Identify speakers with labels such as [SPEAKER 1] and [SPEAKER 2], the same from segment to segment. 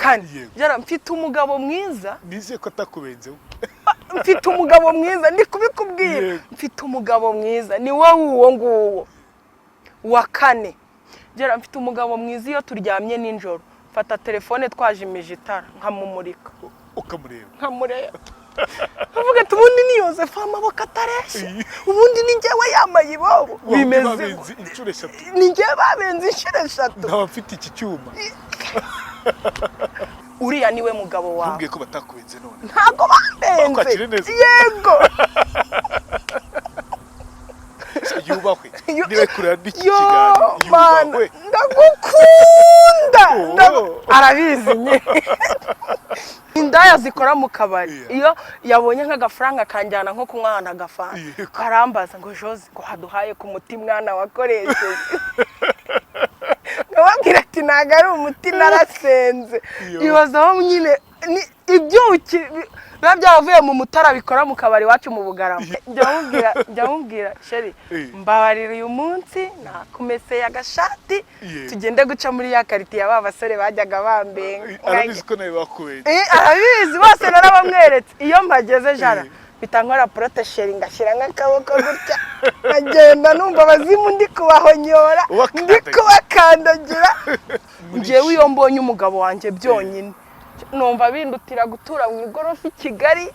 [SPEAKER 1] kane jara mfite umugabo mwiza
[SPEAKER 2] nize ko atakubenzeho
[SPEAKER 1] mfite umugabo mwiza ndi kubikubwira mfite umugabo mwiza ni wowe uwo nguwo wa kane jara mfite umugabo mwiza iyo turyamye ninjoro fata telefone twajimije itara nkamumurika
[SPEAKER 2] ukamureba
[SPEAKER 1] nkamureba uvuga ati ubundi ni Yozefu amaboko atareshe ubundi ni njyewe yamaye ibobo bimeze ni njyewe babenze inshuro 3
[SPEAKER 2] nkaba mfite iki cyuma
[SPEAKER 1] uriya niwe mugabo wawe
[SPEAKER 2] ubwiye ko batakubenze none
[SPEAKER 1] ntago babenze yego
[SPEAKER 2] yubahwe niwe kurana n'ikiganiro
[SPEAKER 1] yubahwe ndagukunda arabizi nye indaya zikora mu kabari iyo yabonye nk'agafaranga kanjyana nko kumwana agafana karambaza ngo Jose ngo haduhaye ku muti mwana wakoresheje ngababwira ati ntago ari umuti narasenze ibazaho nyine ibyuki biba byavuye mu mutara bikora mu kabari wacu mu Bugarama njya mubwira sheri mbabarira uyu munsi nakumeseye agashati tugende guca muri ya kariti ya babasore bajyaga bambenga
[SPEAKER 2] arabizi ko nawe bakubenze
[SPEAKER 1] arabizi bose narabamweretse iyo mpageze jara bitankora protesheri ngashyira nk'akaboko gutya agenda numva abazimu ndi kubahonyora ndi kubakandagira njyewe iyo mbonye umugabo wanjye byonyine numva bindutira gutura mu igorofa I Kigali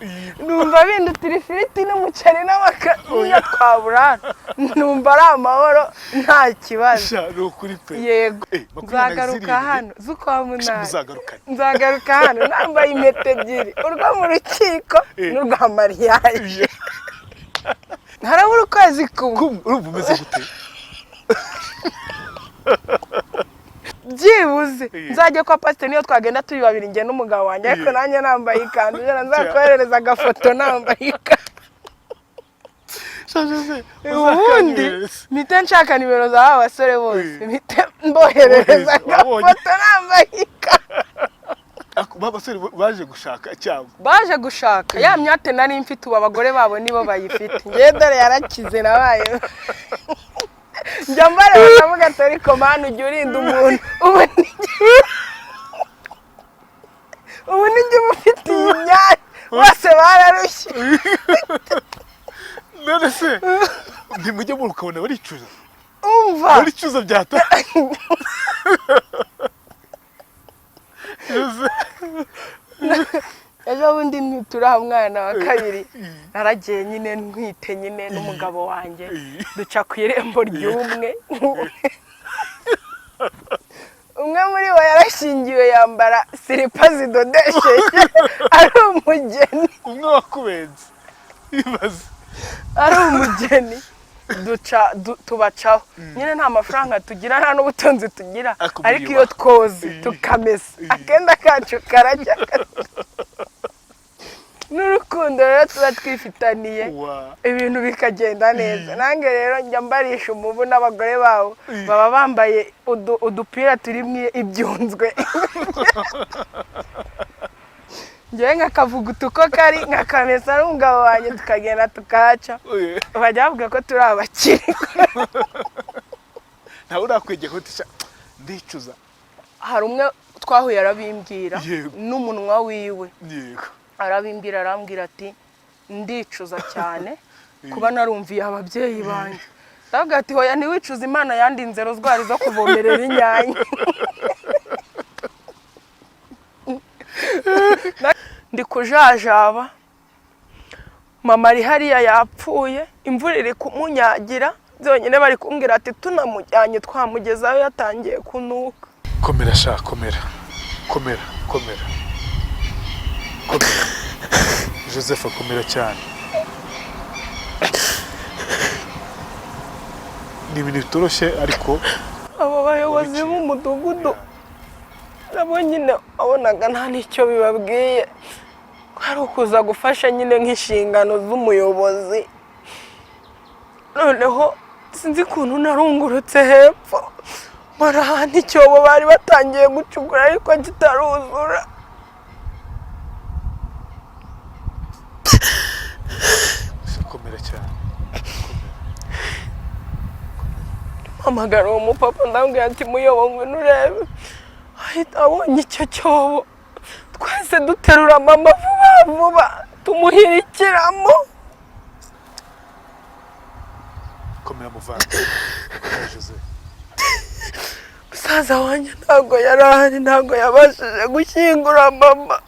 [SPEAKER 1] numva bindutira ifiriti n'umuceri n'amakanya twaburana numva ari amahoro nta kibazo yego nzagaruka hano z'ukwa munani nzagaruka hano nambaye impeta ebyiri urwo mu rukiko n'urwa mariage harabura ukwezi kumwe
[SPEAKER 2] urumva umeze gute
[SPEAKER 1] byibuze nzajye kwa pastor niyo twagenda turi babiri nge n'umugabo wanjye ariko nanjye nambaye ikanzu jana nzakoherereza agafoto nambaye ikanzu ubundi mite nshaka nimero za abasore bose mite mboherereza agafoto nambaye ikanzu
[SPEAKER 2] babasore baje gushaka cyangwa
[SPEAKER 1] baje gushaka ya myate nari mfite ubu abagore babo nibo bayifite nge dore yarakize nabaye njambare bakavuga ati ariko manu ujya urinda umuntu ubu nijye umufitiye imyanya bose bararushye
[SPEAKER 2] none se ntimujye muri ukabona baricuza
[SPEAKER 1] umva
[SPEAKER 2] baricuza byata
[SPEAKER 1] ejo bundi ntituraha umwana wa kabiri naragiye nyine ntwite nyine n'umugabo wanjye duca ku irembo ry'umwe umwe muri bo yarashingiwe yambara silipa zidodesheje ari umugeni
[SPEAKER 2] umwe wakubenze ibaze
[SPEAKER 1] ari umugeni tubacaho nyine nta mafaranga tugira nta n'ubutunzi tugira ariko iyo twoze tukamesa akenda kacu karajya n'urukundo rero tuba twifitaniye ibintu bikagenda neza nange rero njya mbarisha umubu n'abagore babo baba bambaye udupira turimo ibyunzwe njyewe nkakavuguta uko kari nkakamesa n'umugabo wanjye tukagenda tukahaca bajya bavuga ko turi abakire
[SPEAKER 2] ntawe urakwegeye ko ndicuza
[SPEAKER 1] hari umwe twahuye arabimbwira n'umunwa wiwe
[SPEAKER 2] yego
[SPEAKER 1] arabimbwira arambwira ati ndicuza cyane kuba narumviye ababyeyi banjye ndavuga ati hoya ntiwicuza Imana yandinze rozwari zo kuvomerera inyanya ndi kujajaba mama ari hariya yapfuye imvura iri kumunyagira byonyine bari kumbwira ati tunamujyanye twamugezayo yatangiye kunuka
[SPEAKER 2] komera sha komera komera komera komera Joseph akomera cyane ni ibintu bitoroshye ariko
[SPEAKER 1] abo bayobozi b'umudugudu nabo nyine abonaga nta n'icyo bibabwiye ari ukuza gufasha nyine nk'inshingano z'umuyobozi noneho sinzi ukuntu narungurutse hepfo mbona n'icyobo bari batangiye gucukura ariko kitaruzura
[SPEAKER 2] komera cyane
[SPEAKER 1] mpamagara uwo mupapa ndambwira ati muyobo ngwino urebe ahita abonye icyo cyobo twese duterura mama vuba vuba tumuhirikiramo.
[SPEAKER 2] Komera muvanga Jose.
[SPEAKER 1] Musaza wanjye ntabwo yari ahari, ntabwo yabashije gushyingura mama.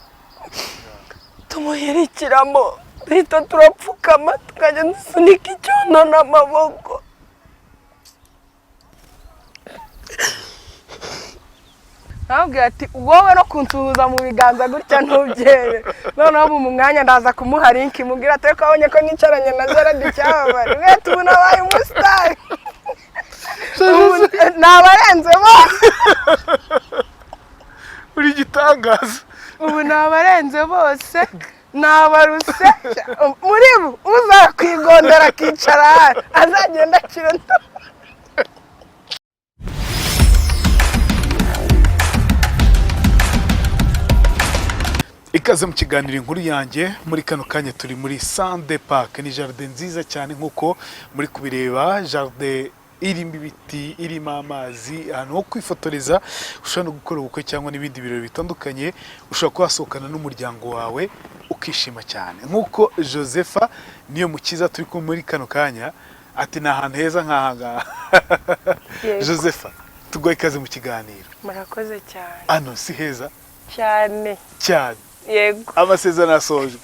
[SPEAKER 1] Tumuhirikiramo duhita turapfukama tukajya dusunika icyondo n'amaboko. Nabwira ati wowe no kunsuhuza mu biganza gutya ntubyere. Noneho mu mwanya ndaza kumuha link mubwira ati ko abonye ko nicaranye na Gerard cyabari. Wete ubu nabaye umustar. Nabarenze bose.
[SPEAKER 2] Uri gitangaza.
[SPEAKER 1] Ubu nabarenze bose. Nabaruse muri bo uzakwigondera akicara azagenda kirenta.
[SPEAKER 2] Ikaze mu kiganiro inkuru yanjye muri kano kanya turi muri Sande Park, ni jardin nziza cyane nkuko muri kubireba, jardin irimo ibiti, irimo amazi, ahantu ho kwifotoreza, ushobora no gukora ubukwe cyangwa n'ibindi birori bitandukanye, ushobora kuhasohokana n'umuryango wawe ukishima cyane. Nkuko Josepha niyo mukiza turi ko muri kano kanya ati na ahantu heza nk'aha. Josepha, tugoye ikaze mu kiganiro.
[SPEAKER 1] Murakoze cyane.
[SPEAKER 2] Ano si heza
[SPEAKER 1] cyane.
[SPEAKER 2] Cyane.
[SPEAKER 1] Yego.
[SPEAKER 2] Amasezerano asojwe.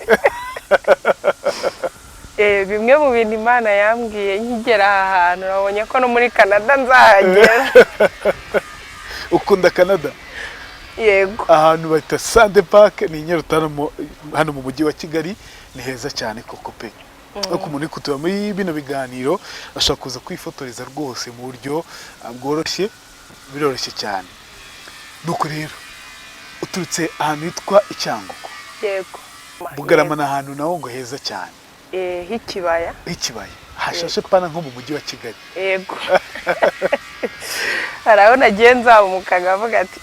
[SPEAKER 1] Bimwe mu bintu Imana yambwiye nkigera ahantu nabonye ko no muri Canada nzahagera.
[SPEAKER 2] Ukunda Canada?
[SPEAKER 1] Yego.
[SPEAKER 2] Ahantu bita Sande Park ni Nyarutana hano mu mujyi wa Kigali, ni heza cyane koko pe. Uko umuntu kutuba muri bino biganiro ashaka kuza kwifotoreza rwose mu buryo bworoshye, biroroshye cyane. Nuko rero uturutse ahantu hitwa Icyangugu.
[SPEAKER 1] Yego.
[SPEAKER 2] Bugarama na ahantu naho ngo heza cyane.
[SPEAKER 1] Hikibaya.
[SPEAKER 2] Hikibaya. Hashashe pana nko mu mujyi wa Kigali.
[SPEAKER 1] Yego. Haraho nagiye nzamukaga avuga ati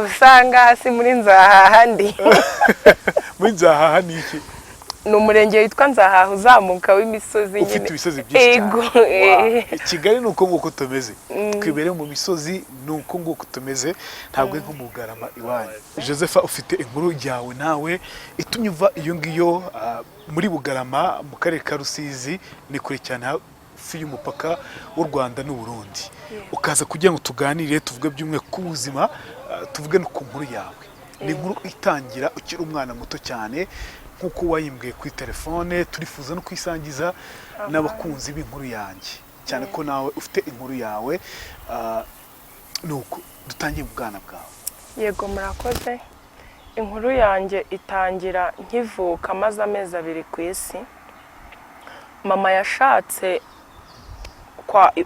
[SPEAKER 1] usanga hasi muri Nzahaha ndi.
[SPEAKER 2] Muri Nzahaha ni iki?
[SPEAKER 1] Ni umurenge witwa Nzahaha uzamuka w'imisozi nyine.
[SPEAKER 2] Ufite ibisozi byinshi cyane.
[SPEAKER 1] Yego.
[SPEAKER 2] Kigali nuko nguko tumeze. Kwibere mu misozi nuko nguko tumeze, ntabwo nko mu Bugarama iwanyu. Josepha, ufite inkuru yawe nawe itumye uva iyo ngiyo muri Bugarama mu karere ka Rusizi, ni kure cyane hafi y'umupaka w'u Rwanda n'u Burundi. Ukaza kugira ngo tuganire, tuvuge by'umwe ku buzima, tuvuge no ku nkuru yawe. Ni inkuru itangira ukiri umwana muto cyane, nkuko wayimbwiye kuri telefone, turifuza no kwisangiza n'abakunzi b'inkuru yanjye, cyane ko nawe ufite inkuru yawe. Nuko dutangiye mu bwana bwawe.
[SPEAKER 1] Yego, murakoze. Inkuru yanjye itangira nkivuka maze amezi 2 ku isi. Mama yashatse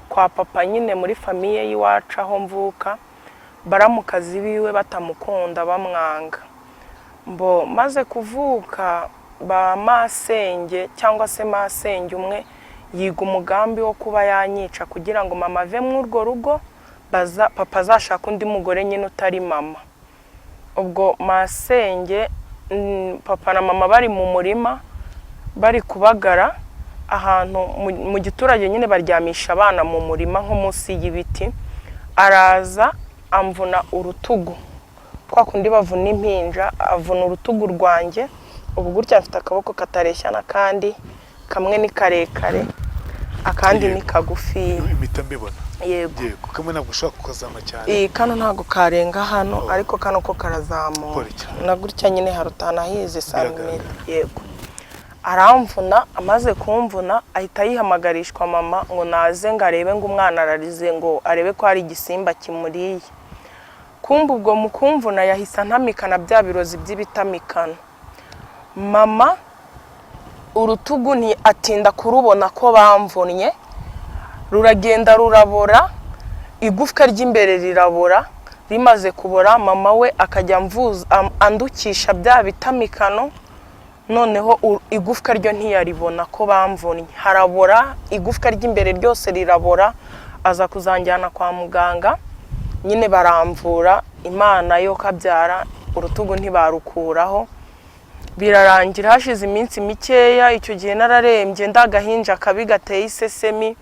[SPEAKER 1] kwa papa nyine muri famiye y'iwacu aho mvuka, baramukazi biwe batamukunda bamwanga. Mbo maze kuvuka ba masenge cyangwa se masenge umwe yiga umugambi wo kuba yanyica kugira ngo mama ave mu urwo rugo, papa azashaka undi mugore nyine utari mama. Ubwo masenge papa na mama bari mu murima bari kubagara ahantu mu giturage nyine baryamisha abana mu murima nko munsi y'ibiti. Araza amvuna urutugu, kwa kundi bavuna impinja, avuna urutugu rwanjye. Ubu gutya mfite akaboko katareshya n'akandi, kamwe ni karekare akandi ni kagufi.
[SPEAKER 2] Imita mbibona.
[SPEAKER 1] Yego.
[SPEAKER 2] Yego, kamwe ntabwo ushaka kukazama cyane.
[SPEAKER 1] Kano ntabwo karenga hano, ariko kano ko karazamuka. Na gutya nyine harutana hize santimetero. Yego. Aramvuna, amaze kumvuna ahita yihamagarishwa mama ngo naze ngo arebe ngo umwana ararize, ngo arebe ko hari igisimba kimuriye. Kumva ubwo mu kumvuna yahise ntamikana bya birozi by'ibitamikana. Mama urutugu ni atinda kurubona ko bamvunnye, ruragenda rurabora, igufwa ry'imbere rirabora. Rimaze kubora mama we akajya andukisha bya bitamikano. Noneho igufwa ryo ntiyaribona ko bamvunnye, harabora, igufwa ry'imbere ryose rirabora. Aza kuzanjyana kwa muganga, nyine baramvura, Imana yo kabyara, urutugu ntibarukuraho. Birarangira hashize iminsi mikeya, icyo gihe nararembye ndagahinja kabi gateye isesemi.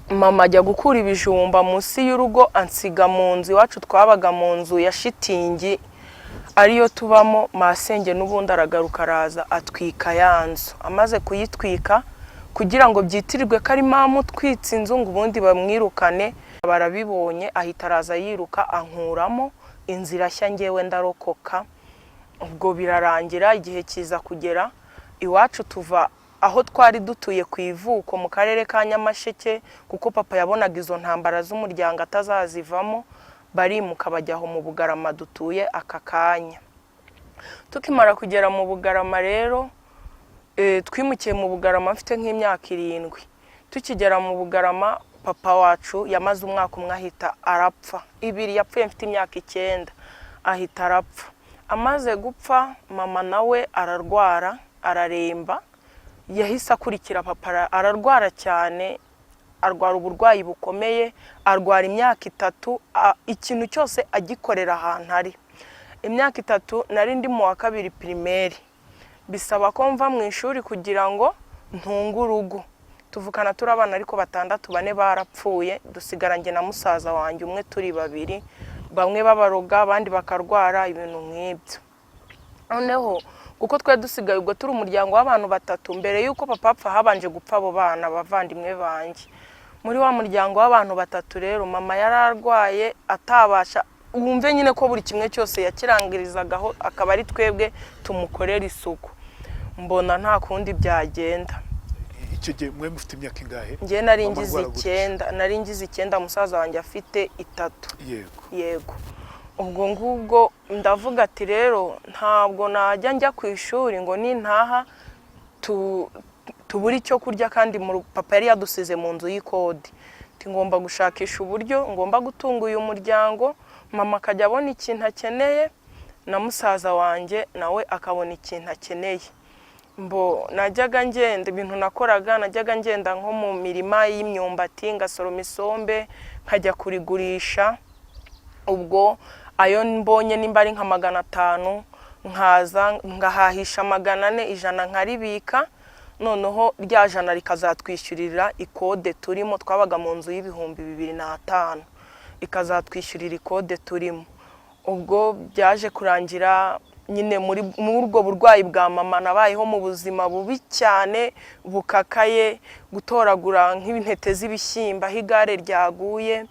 [SPEAKER 1] Mama ajya gukura ibijumba munsi y'urugo, ansiga mu nzu iwacu, twabaga mu nzu ya shitingi ariyo tubamo. Masenge n'ubundi aragaruka araza atwika yanzu, amaze kuyitwika kugira ngo byitirirwe ko ari mama utwitse inzu ngo ubundi bamwirukane. Barabibonye ahita araza yiruka ankuramo, inzira shya ngewe ndarokoka. Ubwo birarangira, igihe kiza kugera iwacu tuva aho twari dutuye ku ivuko mu karere ka Nyamasheke, kuko papa yabonaga izo ntambara z'umuryango atazazivamo, barimuka bajyaho mu Bugarama dutuye aka kanya. Tukimara kugera mu Bugarama rero twimukiye mu Bugarama mfite nk'imyaka 7. Tukigera mu Bugarama papa wacu yamaze umwaka umwe ahita arapfa. 2 yapfuye mfite imyaka 9 ahita arapfa. Amaze gupfa mama nawe ararwara araremba, yahise akurikira papa ararwara cyane, arwara uburwayi bukomeye, arwara imyaka 3, ikintu cyose agikorera ahantu ari. Imyaka 3 nari ndi mu wa 2 primaire, bisaba ko mva mu ishuri kugira ngo ntunge urugo. Tuvukana turi abana ariko 6, 4 barapfuye, dusigara nge na musaza wanjye umwe turi 2, bamwe babaroga abandi bakarwara ibintu nk'ibyo. Noneho kuko twe dusigaye ubwo turi umuryango w'abantu 3, mbere yuko papa apfa habanje gupfa abo bana bavandimwe banjye. Muri wa muryango w'abantu 3 rero mama yararwaye atabasha, wumve nyine ko buri kimwe cyose yakirangirizagaho akaba ari twebwe tumukorera isuku. Mbona nta kundi byagenda.
[SPEAKER 2] Icyo gihe mwe mufite imyaka ingahe?
[SPEAKER 1] Ngiye nari ngize 9, musaza wanjye afite 3. Yego. Ubwo ngubwo ndavuga ati rero ntabwo najya njya ku ishuri ngo nintaha tuburi cyo kurya, kandi papa yari yadusize mu nzu y'ikodi. Ngomba gushakisha uburyo ngomba gutunga uyu muryango, mama akajya abona ikintu akeneye na musaza wanjye nawe akabona ikintu akeneye. Mbo najyaga ngenda, ibintu nakoraga najyaga ngenda nko mu mirima y'imyumbati ngasoroma isombe nkajya kurigurisha. Ubwo ayo mbonye nimba ari nka 500 nkaza ngahahisha 400, 100 nkaribika. Noneho rya jana rikazatwishyurira ikode turimo, twabaga mu nzu y'ibihumbi 2005, ikazatwishyurira ikode turimo. Ubwo byaje kurangira nyine muri urwo burwayi bwa mama nabayeho mu buzima bubi cyane bukakaye, gutoragura nk'intete z'ibishyimba higare ryaguye,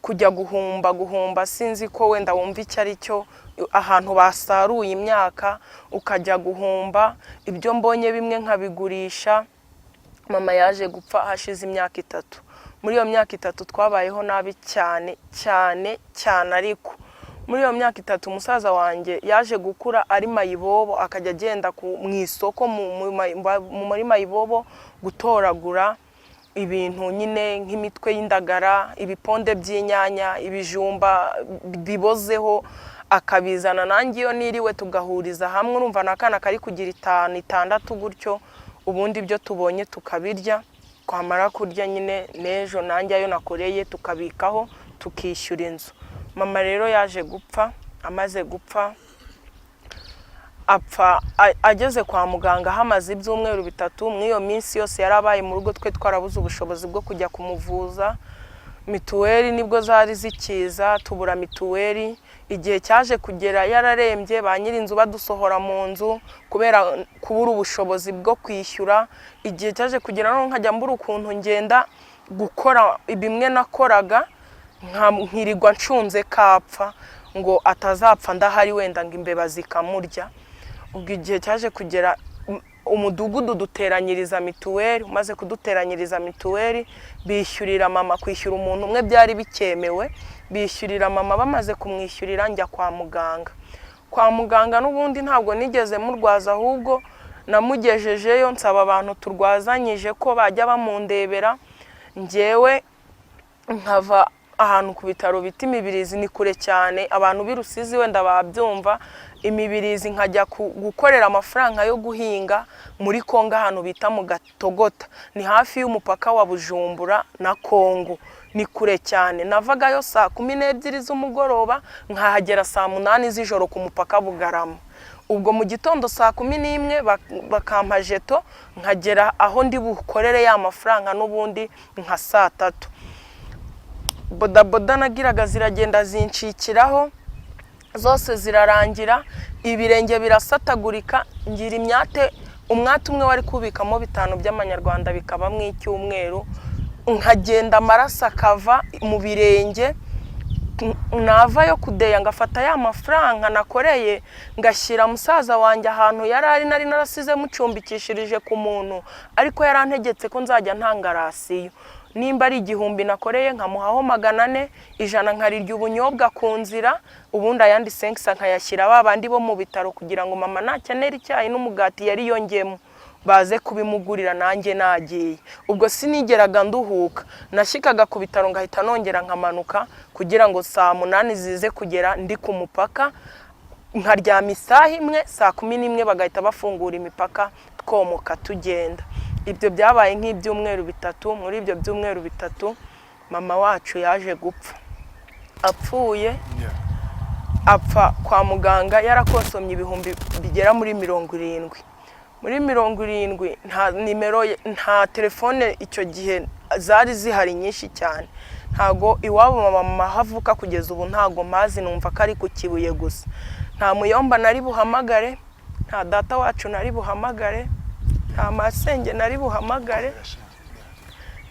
[SPEAKER 1] kujya guhumba sinzi ko wenda wumva icyo ari cyo, ahantu basaruye imyaka ukajya guhumba. Ibyo mbonye bimwe nkabigurisha. Mama yaje gupfa hashize imyaka 3. Muri iyo myaka 3 twabayeho nabi cyane cyane cyane, ariko muri iyo myaka 3 musaza wanjye yaje gukura ari mayibobo, akajya agenda mu isoko muri mayibobo gutoragura ibintu nyine nk'imitwe y'indagara, ibiponde by'inyanya, ibijumba bibozeho, akabizana. Nanjye iyo niriwe tugahuriza hamwe, urumva nakana kari kugira 5, 6 gutyo, ubundi byo tubonye tukabirya. Kwamara kurya nyine nejo nanjye ayo nakoreye tukabikaho tukishyura inzu. Mama rero yaje gupfa. Amaze gupfa apfa ageze kwa muganga hamaze ibyumweru 3. Mwiyo minsi yose yarabaye mu rugo, twe twarabuze ubushobozi bwo kujya kumuvuza. Mituweli nibwo zari zikiza, tubura mituweli. Igihe cyaje kugera yararembye, ba nyirinzu badusohora mu nzu kubera kubura ubushobozi bwo kwishyura. Igihe cyaje kugera no nkajya mbura ukuntu ngenda gukora bimwe nakoraga, nkirirwa ncunze kapfa ngo atazapfa ndahari wenda ngo imbeba zikamurya. Ubwo igihe cyaje kugera umudugudu duteranyiriza mituweli. Umaze kuduteranyiriza mituweli bishyurira mama, kwishyura umuntu umwe byari bikemewe, bishyurira mama. Bamaze kumwishyurira njya kwa muganga. Kwa muganga n'ubundi ntabwo nigeze murwaza, ahubwo namugejejeyo nsaba abantu turwazanyije ko bajya bamundebera. Ngewe nkava ahantu ku bitaro bita Imibirizi, ni kure cyane, abantu birusizi wenda babyumva. Imibirizi nkajya gukorera amafaranga yo guhinga muri Kongo ahantu bita mu Gatogota, ni hafi y'umupaka wa Bujumbura na Kongo, ni kure cyane. Navagayo saa 12 z'umugoroba nkahagera saa 8 z'ijoro ku mupaka Bugarama. Ubwo mu gitondo saa 11 bakampa jeto nkagera aho ndi bukorere ya mafaranga n'ubundi nka saa 3. Bodaboda nagiraga ziragenda zinshikiraho, zose zirarangira, ibirenge birasatagurika, ngira imyate umwate umwe wari kubikamo 5 by'amanyarwanda bikaba mu icyumweru, nkagenda amaraso akava mu birenge, nava yo kudeya ngafata ya mafaranga nakoreye ngashyira musaza wanjye ahantu yarari nari narasize mucumbikishirije ku muntu, ariko yarantegetse ko nzajya ntangarasiyo, nimba ari 1000 nakoreye nkamuhaho 400, 100 nkarirya ubunyobwa ku nzira, ubundi ayandi 500 nkayashyira babandi bo mu bitaro kugira ngo mama nakenera icyayi n'umugati yari yongemo baze kubimugurira nanjye nagiye. Ubwo sinigeraga nduhuka, nashikaga ku bitaro ngahita nongera nkamanuka kugira ngo saa 8 zize kugera ndi ku mupaka, nkaryama isaha imwe, saa 11 bagahita bafungura imipaka twomoka tugenda. Ibyo byabaye nk'ibyumweru 3. Muri ibyo byumweru 3 mama wacu yaje gupfa. Apfuye apfa kwa muganga yarakosomye ibihumbi bigera muri 70. Muri 70 nta nimero nta telefone icyo gihe zari zihari nyinshi cyane, ntago iwabo mama havuka kugeza ubu ntago mazi, numva kari ku Kibuye gusa. Nta muyomba nari buhamagare, nta data wacu nari buhamagare, nta masenge nari buhamagare,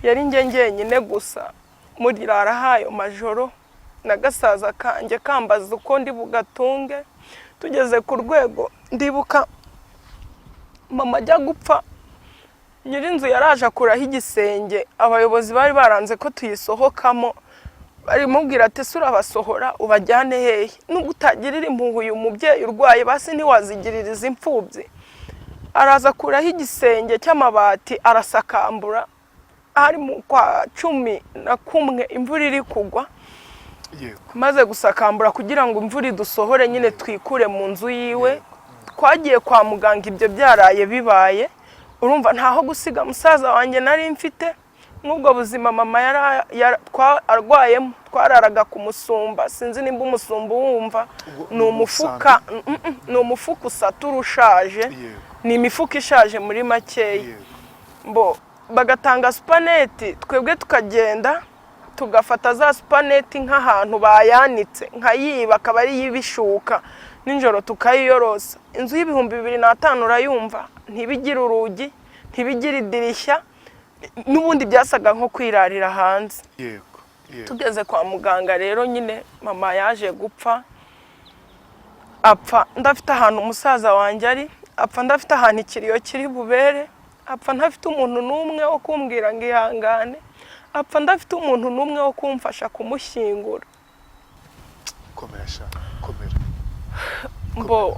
[SPEAKER 1] yari ngenyine gusa. Muri rarahayo majoro nagasaza kanje kambaza uko ndi bugatunge. Tugeze ku rwego ndibuka mama ajya gupfa, nyirinzu yaraje akuraho igisenge, abayobozi bari baranze ko tuyisohokamo, bari mubwira ati sura basohora ubajyane hehe, n'ugutagirira impuhu uyu mubyeyi urwaye basi ntiwazigiririza imfubyi. Araza akuraho igisenge cy'amabati arasakambura, ari mu kwa 11 imvura iri kugwa, maze gusakambura kugira ngo imvura dusohore nyine twikure mu nzu yiwe. Twagiye kwa muganga ibyo byaraye bibaye, urumva ntaho gusiga musaza wanjye nari mfite. N'ubwo buzima mama arwayemo twararaga ku musumba, sinzi nimba umusumba wumva, ni umufuka usatura ushaje, ni imifuka ishaje muri makeya. Mbo bagatanga supaneti, twebwe tukagenda tugafata za supaneti nk'ahantu bayanitse nkayiba, akaba ari yibishuka ninjoro tukayiyorosa. Inzu y'ibihumbi 2005 urayumva, ntibigira urugi, ntibigira idirishya, n'ubundi byasaga nko kwirarira hanze. Tugeze kwa muganga rero nyine mama yaje gupfa, apfa ndafite ahantu umusaza wanjye ari, apfa ndafite ahantu ikiriyo kiri bubere, apfa ntafite umuntu n'umwe wo kumbwira ngo ihangane, apfa ndafite umuntu n'umwe wo kumfasha kumushyingura.
[SPEAKER 2] Komera sha, komera.
[SPEAKER 1] Mbo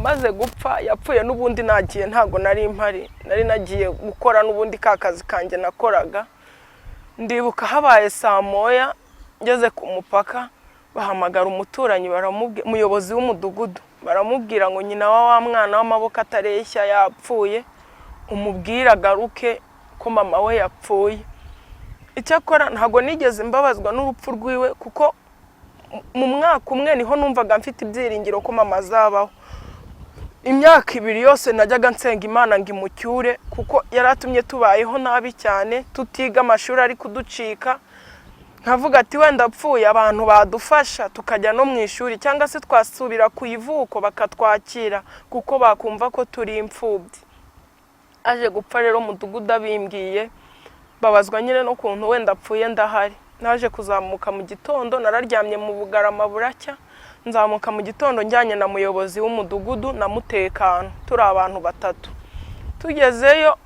[SPEAKER 1] maze gupfa yapfuye, n'ubundi nagiye ntago nari impari, nari nagiye gukora n'ubundi kakazi kanjye nakoraga. Ndibuka habaye saa 1 ngeze ku mupaka, bahamagara umuturanyi baramubwira, umuyobozi w'umudugudu baramubwira ngo nyina wa mwana w'amaboko atareshya yapfuye, umubwira garuke ko mama we yapfuye. Icyakora ntago nigeze mbabazwa n'urupfu rwiwe, kuko mu mwaka umwe niho numvaga mfite ibyiringiro ko mama azabaho. Imyaka 2 yose najyaga nsenga Imana ngo imucyure, kuko yaratumye tubayeho nabi cyane, tutiga amashuri ari kuducika. Nkavuga ati wenda apfuye abantu badufasha tukajya no mu ishuri, cyangwa se twasubira ku ivuko bakatwakira kuko bakumva ko turi imfubyi. Aje gupfa rero mudugudu abimbwiye, babazwa nyine no kuntu wenda apfuye ndahari. Naje kuzamuka mu gitondo, nararyamye mu bugarama buracya, nzamuka mu gitondo njyanye na muyobozi w'umudugudu na mutekano, turi abantu 3. Tugezeyo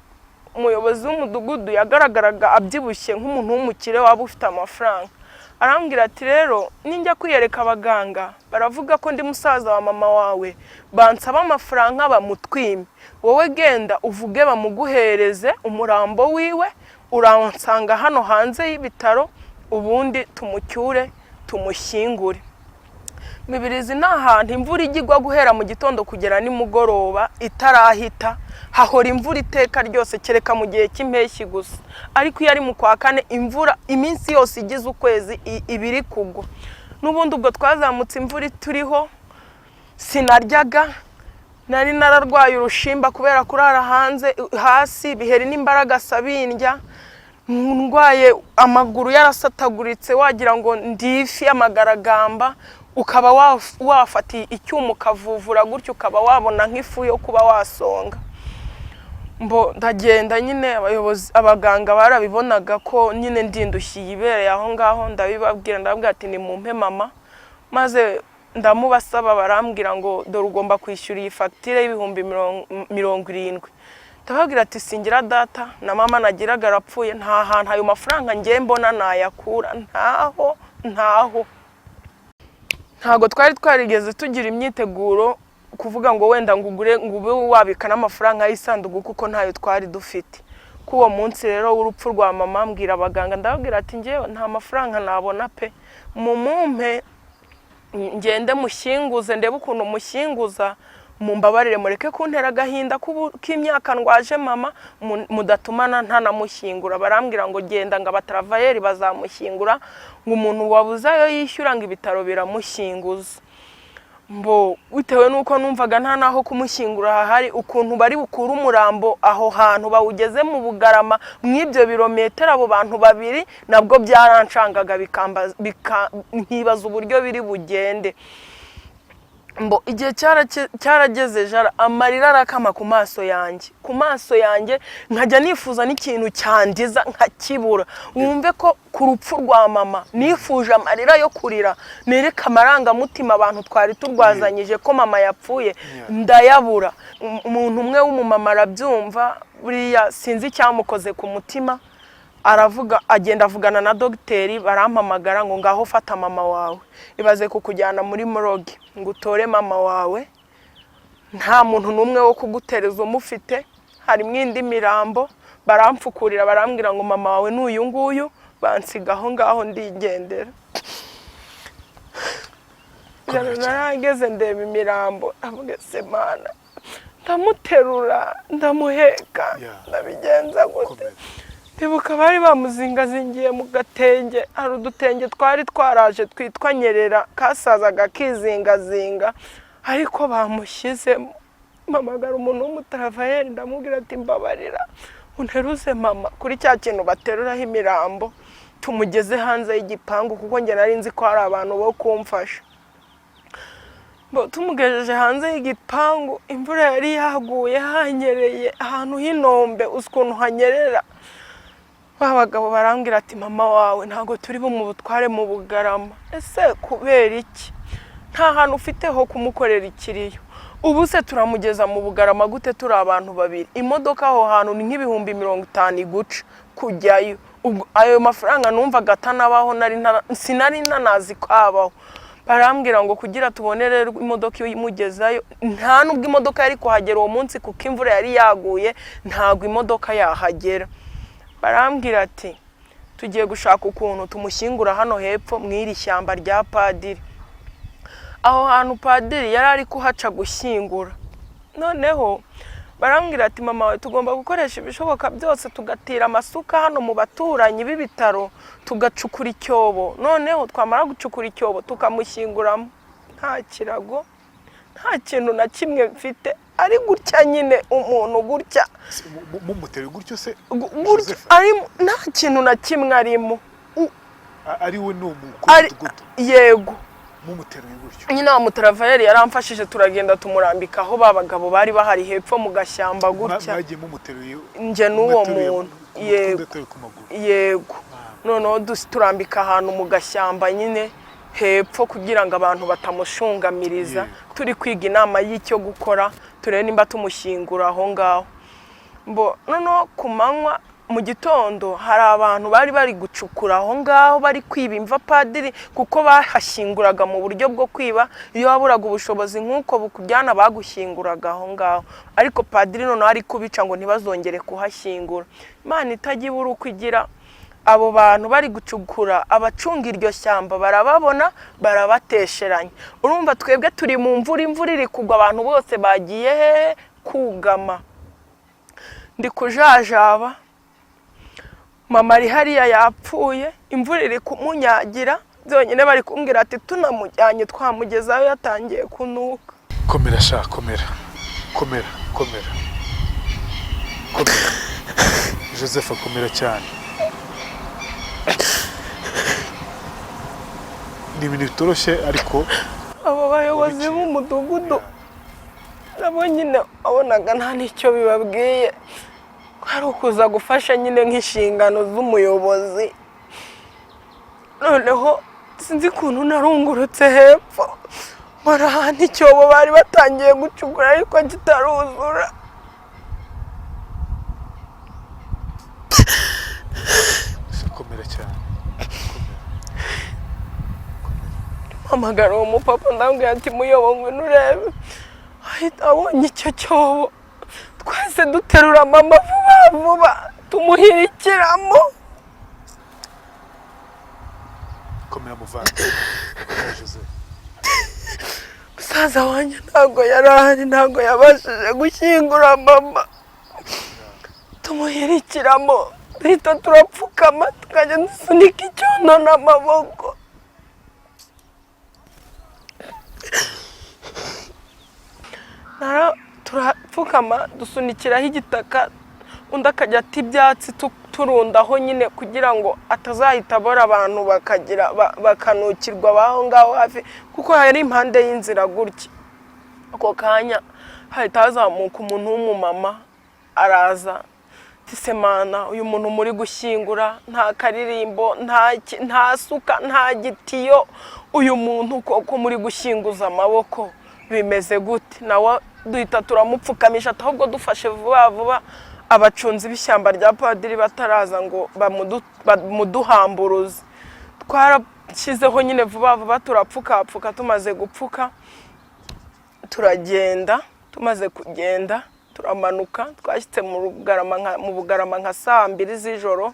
[SPEAKER 1] umuyobozi w'umudugudu yagaragaraga abyibushye nk'umuntu w'umukire waba ufite amafaranga. Arambwira ati rero ninjya kwiyereka abaganga baravuga ko ndi musaza wa mama wawe, bansaba amafaranga bamutwime, wowe genda uvuge bamuguhereze umurambo wiwe, uransanga hano hanze y'ibitaro, ubundi tumucyure tumushyingure. Mibirizi n'ahantu imvura igigwa guhera mu gitondo kugera nimugoroba itarahita, hahora imvura iteka ryose kereka mu gihe cy'impeshyi gusa. Ariko iyo ari mu kwa 4 imvura iminsi yose igize ukwezi ibiri kugwa. N'ubundi ubwo twazamutse imvura turiho, sinaryaga, nari nararwaye urushimba kubera kurara hanze hasi, biheri n'imbaraga sabindya, ndwaye amaguru yarasataguritse wagira ngo ndifi amagaragamba. ukaba wafata icyuma ukavuvura gutyo ukaba wabona nk'ifu yo kuba wasonga. Mbo ndagenda nyine abayobozi abaganga barabibonaga ko nyine ndindushye ibere aho ngaho, ndababwira ati ni mumpe mama, maze ndamubasaba barambwira ngo dore ugomba kwishyura iyi fagitire y'ibihumbi 70. Ndababwira ati singira data na mama nagiraga arapfuye, nta hantu ayo mafaranga ngiye mbona nayakura, ntaho. Ntago twari twarigeze tugira imyiteguro kuvuga ngo wenda ngugure ngube wabika n'amafaranga y'isanduku kuko ntayo twari dufite. Kuwo munsi rero w'urupfu rwa mama mbwira abaganga, ndababwira ati ngewe nta mafaranga nabona pe, mumumpe ngende mushyinguze ndebe ukuntu mushyinguza, mumbabarire mureke kuntera agahinda k'imyaka ndwaje mama, mudatumana ntanamushyingura. Barambwira ngo genda ngo abatravayeri bazamushyingura, ngo umuntu wabuzayo yishyura ngo ibitaro biramushyinguza. Mbo bitewe nuko numvaga nta naho kumushyingura hahari, ukuntu bari bukura umurambo aho hantu bawugeze mu Bugarama mw'ibyo birometero abo bantu babiri, nabwo byaranshangaga nkibaza uburyo biri bugende. Mbo igihe cyarageze jara amarira arakama ku maso yanjye, nkajya nifuza n'ikintu cyandiza nkakibura. Wumve ko ku rupfu rwa mama nifuje amarira yo kurira, nereka amarangamutima abantu twari turwazanyije ko mama yapfuye, ndayabura. Umuntu umwe w'umumama arabyumva, buriya sinzi icyamukoze ku mutima, aravuga agenda avugana na dogiteri, barampamagara ngo ngaho fata mama wawe ibaze kukujyana muri morgue ngo utore mama wawe, nta muntu numwe wo kugutereza umufite, hari mwindi mirambo. Baramfukurira barambwira ngo mama wawe n'uyu nguyu, bansigaho ngaho ndigendera. Narageze ndeba imirambo, avuga se mana, ndamuterura ndamuheka ndabigenza gute. Ndibuka bari bamuzingazingiye mu gatenge, hari udutenge twari twaraje twitwa nyerera kasazaga kizingazinga, ariko bamushyizemo. Mpamagara umuntu w'umutravayeri ndamubwira ati mbabarira unteruze mama kuri cya kintu bateruraho imirambo, tumugeze hanze y'igipangu kuko nge nari nzi ko hari abantu bo kumfasha. Bo tumugejeje hanze y'igipangu, imvura yari yaguye, hanyereye ahantu h'inombe, ukuntu hanyerera. Babagabo barambwira ati mama wawe ntago turi mu butware mu Bugarama. Ese kubera iki? Nta hantu ufite ho kumukorera ikiriyo. Ubu se turamugeza mu Bugarama gute turi abantu babiri? Imodoka aho hantu ni nk'ibihumbi 50 iguca kujyayo. Ayo mafaranga numvaga atanabaho, sinari nanazi kwabaho. Barambwira ngo kugira tubone rero imodoka imugezayo, nta nubwo imodoka yari kuhagera uwo munsi kuko imvura yari yaguye, ntago imodoka yahagera. Barambwira ati tugiye gushaka ukuntu tumushyingura hano hepfo mw'iri shyamba rya padiri. Aho hantu padiri yari ari kuhaca gushyingura. Noneho barambwira ati mama wawe tugomba gukoresha ibishoboka byose, tugatira amasuka hano mu baturanyi b'ibitaro, tugacukura icyobo. Noneho twamara gucukura icyobo tukamushyinguramo. Nta kirago, nta kintu na kimwe mfite, ari gutya nyine umuntu gutya.
[SPEAKER 2] Mumutere gutyo se?
[SPEAKER 1] Ari nta kintu na kimwe arimo.
[SPEAKER 2] Ari we n'umukuru.
[SPEAKER 1] Yego.
[SPEAKER 2] Mumuteruye gutyo.
[SPEAKER 1] Nyina wa mutravayeri yaramfashije, turagenda tumurambika aho babagabo bari bahari hepfo mu gashyamba gutya.
[SPEAKER 2] Mwagiye mumuteruye
[SPEAKER 1] nje n'uwo muntu. Yego. Noneho turambika ahantu mu gashyamba nyine hepfo kugira ngo abantu batamushungamiriza. Turi kwiga inama y'icyo gukora, turebe nimba tumushyingura aho ngaho. Mbo noneho ku manywa mu gitondo hari abantu bari gucukura aho ngaho, bari kwiba imva padiri kuko bahashyinguraga mu buryo bwo kwiba. Iyo waburaga ubushobozi nk'uko bukujyana bagushyinguraga aho ngaho, ariko padiri noneho ari kubica ngo ntibazongere kuhashyingura. Imana itagira uko igira, abo bantu bari gucukura, abacunga iryo shyamba barababona, barabatesheranya. Urumva twebwe turi mu imvura iri kugwa, abantu bose bagiye kugama. Ndi kujajaba, mama ari hariya yapfuye, imvura iri kumunyagira, byonyine bari kumbwira ati tunamujyanye twamugezayo yatangiye kunuka.
[SPEAKER 2] Komera sha, komera. Joseph komera cyane. ni ibintu bitoroshye ariko
[SPEAKER 1] abo bayobozi b'umudugudu nabo nyine abonaga nta n'icyo bibabwiye ari ukuza gufasha nyine nk'inshingano z'umuyobozi. Noneho sinzi ukuntu narungurutse hepfo mbona ahantu icyobo bari batangiye gucukura ariko kitaruzura.
[SPEAKER 2] komera cyane.
[SPEAKER 1] Mpamagara uwo mupapa ndambwira ati muyobo ngwino urebe. Ahita abonye icyo cyobo twese duterura mama vuba tumuhirikiramo.
[SPEAKER 2] Komera muvanga Jose.
[SPEAKER 1] Musaza wanjye ntabwo yari ahari, ntabwo yabashije gushyingura mama. Tumuhirikiramo duhita turapfukama tukajya dusunika icyondo n'amaboko. Turapfukama dusunikiraho igitaka undi akajya ati ibyatsi turundaho nyine kugira ngo atazahita abora abantu bakanukirwa baho ngaho hafi kuko hari impande y'inzira gutya. Ako kanya hahita hazamuka umuntu w'umumama araza tisemana uyu muntu muri gushyingura nta karirimbo nta suka nta gitiyo, uyu muntu koko muri gushyinguza amaboko bimeze gute? Nawe duhita turamupfukamisha ahubwo dufashe vuba abacunzi b'ishyamba rya padiri bataraza ngo bamuduhamburuze. Twarashyizeho nyine vuba turapfuka tumaze gupfuka turagenda. Tumaze kugenda turamanuka twashyitse mu bugarama nka saa 2 z'ijoro.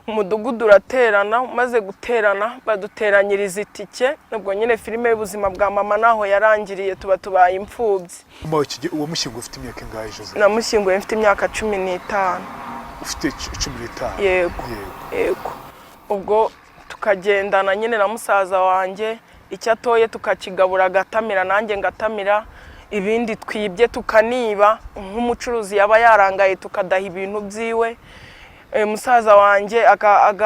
[SPEAKER 1] Umudugudu uraterana, umaze guterana baduteranyiriza itike. Nubwo nyine filime y'ubuzima bwa mama naho yarangiriye tubaye imfubyi.
[SPEAKER 2] Uwo mushyingo ufite imyaka ingahe Jose?
[SPEAKER 1] Namushyinguye mfite imyaka 15.
[SPEAKER 2] Ufite 15?
[SPEAKER 1] Yego. Ubwo tukagendana nyine na musaza wanjye, icyo atoye tukakigabura agatamira nanjye ngatamira, ibindi twibye tukaniba nk'umucuruzi yaba yarangaye tukadaha ibintu byiwe. Musaza wanjye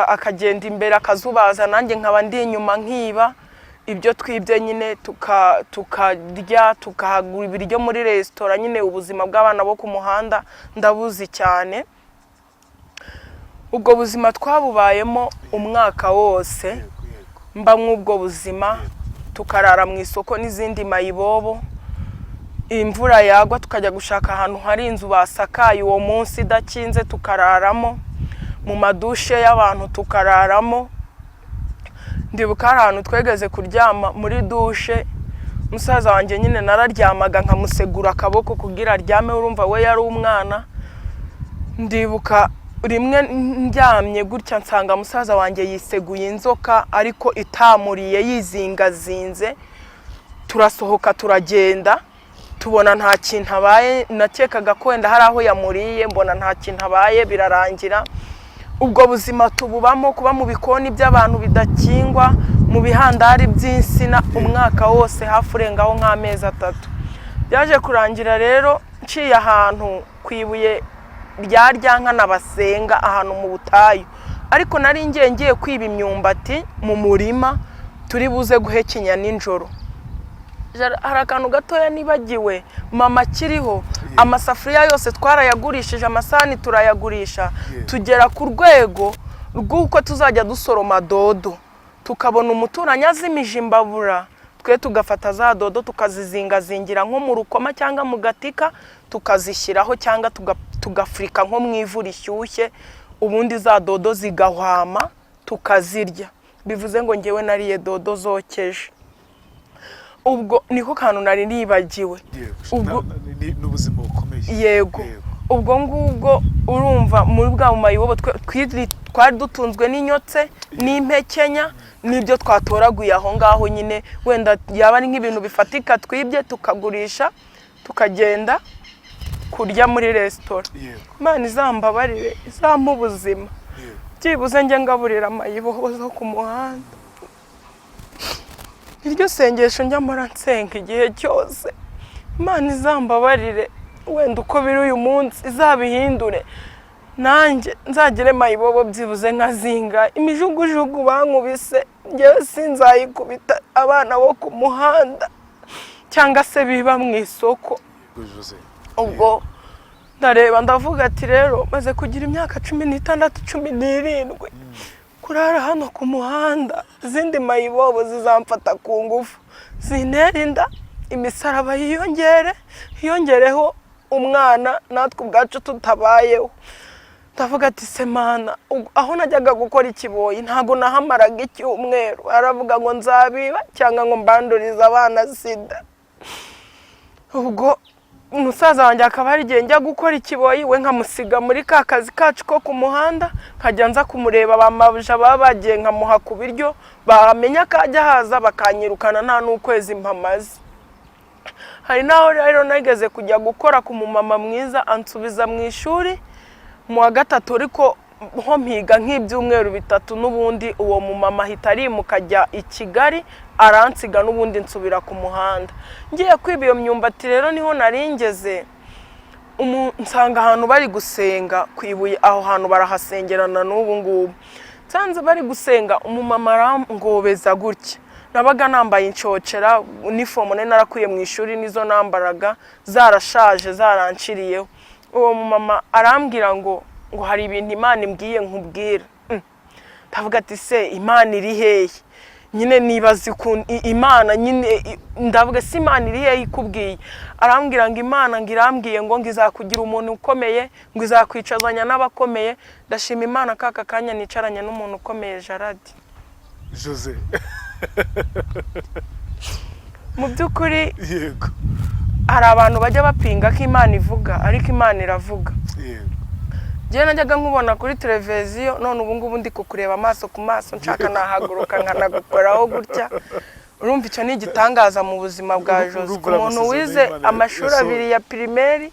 [SPEAKER 1] akagenda imbere akazubaza nanjye nkaba ndi inyuma nkiba ibyo twibye nyine tukarya tukahagura ibiryo muri resitora. Nyine ubuzima bw'abana bo ku muhanda ndabuzi cyane. Ubwo buzima twabubayemo umwaka wose mba mw'ubwo buzima, tukarara mu isoko n'izindi mayibobo. Imvura yagwa tukajya gushaka ahantu hari inzu basakaye uwo munsi idakinze tukararamo, mu madushe y'abantu tukararamo. Ndibuka ahantu twegeze kuryama muri dushe, musaza wanjye nyine nararyamaga nkamusegura akaboko kugira aryame, urumva we yari umwana. Ndibuka rimwe ndyamye gutya nsanga musaza wanjye yiseguye inzoka ariko itamuriye yizingazinze. Turasohoka turagenda tubona nta kintu abaye, nakekaga ko wenda hari aho yamuriye, mbona nta kintu abaye birarangira. Ubwo buzima tububamo, kuba mu bikoni by'abantu bidakingwa, mu bihandari by'insina umwaka wose hafi urengaho nk'amezi 3. Byaje kurangira rero nciye ahantu kwibuye rya ryankana basenga ahantu mu butayu, ariko nari ngiye kwiba imyumbati mu murima turi buze guhekenya ninjoro. Hari akantu gatoya nibagiwe, mama kiriho amasafuriya yose twarayagurishije, amasahani turayagurisha. Tugera ku rwego rw'uko tuzajya dusoroma dodo, tukabona umuturanyi azimije imbabura, twe tugafata za dodo tukazizingazingira nko mu rukoma cyangwa mu gatika tukazishyiraho, cyangwa tugafurika nko mu ivu rishyushye, ubundi za dodo zigahwama tukazirya. Bivuze ngo ngewe nariye dodo zokeje. Ubwo niko kantu nari nibagiwe.
[SPEAKER 2] Ubwo n'ubuzima bukomeye.
[SPEAKER 1] Yego. Ubwo ngubwo urumva muri bwa mayibobo twari dutunzwe n'inyotse n'impekenya n'ibyo twatoraguye aho ngaho nyine, wenda yaba ari nk'ibintu bifatika twibye tukagurisha tukagenda kurya muri resitora. Imana izambabarire izampa ubuzima, byibuze njye ngaburira amayibobo zo ku muhanda. Iryo sengesho njya mpora nsenga igihe cyose, Imana izambabarire wenda uko biri uyu munsi izabihindure. nanjye nzagire mayibobo byibuze nkazinga imijugujugu bankubise njyewe sinzayikubita abana bo ku muhanda cyangwa se biba mu isoko. Ubwo ndareba ndavuga ati rero maze kugira imyaka 16 17 kurara hano ku muhanda zindi mayibobo zizamfata ku ngufu zintera inda imisaraba yiyongereho umwana natwe ubwacu tutabayeho. Ndavuga ati semana aho najyaga gukora ikiboyi ntago nahamaraga icyumweru aravuga ngo nzabiba cyangwa ngo mbanduriza abana sida. Ubwo umusaza wanjye akaba ari igihe njya gukora ikiboyi we nkamusiga muri ka kazi kacu ko ku muhanda nkajya nza kumureba bamabuja babagiye nkamuha ku biryo bamenya kajya haza bakanyirukana nta n'ukwezi mpamaze. Hari naho rero nageze kujya gukora ku mumama mwiza ansubiza mu ishuri mu wa gatatu ariko ho mpiga nk'ibyumweru bitatu n'ubundi uwo mumama hitari mukajya i Kigali aransiga n'ubundi nsubira ku muhanda. Ngiye kwiba iyo myumbati rero niho naringeze nsanga ahantu bari gusenga kwibuye aho hantu barahasengerana n'ubu ngubu. Nsanze bari gusenga umumama arangobeza gutya. Nabaga nambaye incocera uniform nari narakuye mu ishuri nizo nambaraga zarashaje zaranciriyeho. Uwo mumama arambwira ngo hari ibintu Imana imbwiye nkubwira. Ndavuga ati se Imana iri hehe? Nyine nibazi ku Imana nyine ndavuga si Imana iri hehe ikubwiye? Arambwira ngo Imana ngirambwiye ngo ngizakugira umuntu ukomeye ngo izakwicazanya n'abakomeye. Ndashima Imana kaka kanya nicaranye n'umuntu ukomeye Jarad.
[SPEAKER 2] Jose.
[SPEAKER 1] Mu byukuri
[SPEAKER 2] yego
[SPEAKER 1] hari abantu bajya bapinga ko Imana ivuga ariko Imana iravuga.
[SPEAKER 2] Yego.
[SPEAKER 1] Je najyaga nkubona kuri televiziyo none ubu ngubu ndi kukureba amaso ku maso nshaka nahaguruka nkanagukoraho gutya. Urumva icyo ni igitangaza mu buzima bwa Jose. Umuntu wize amashuri 2 ya primaire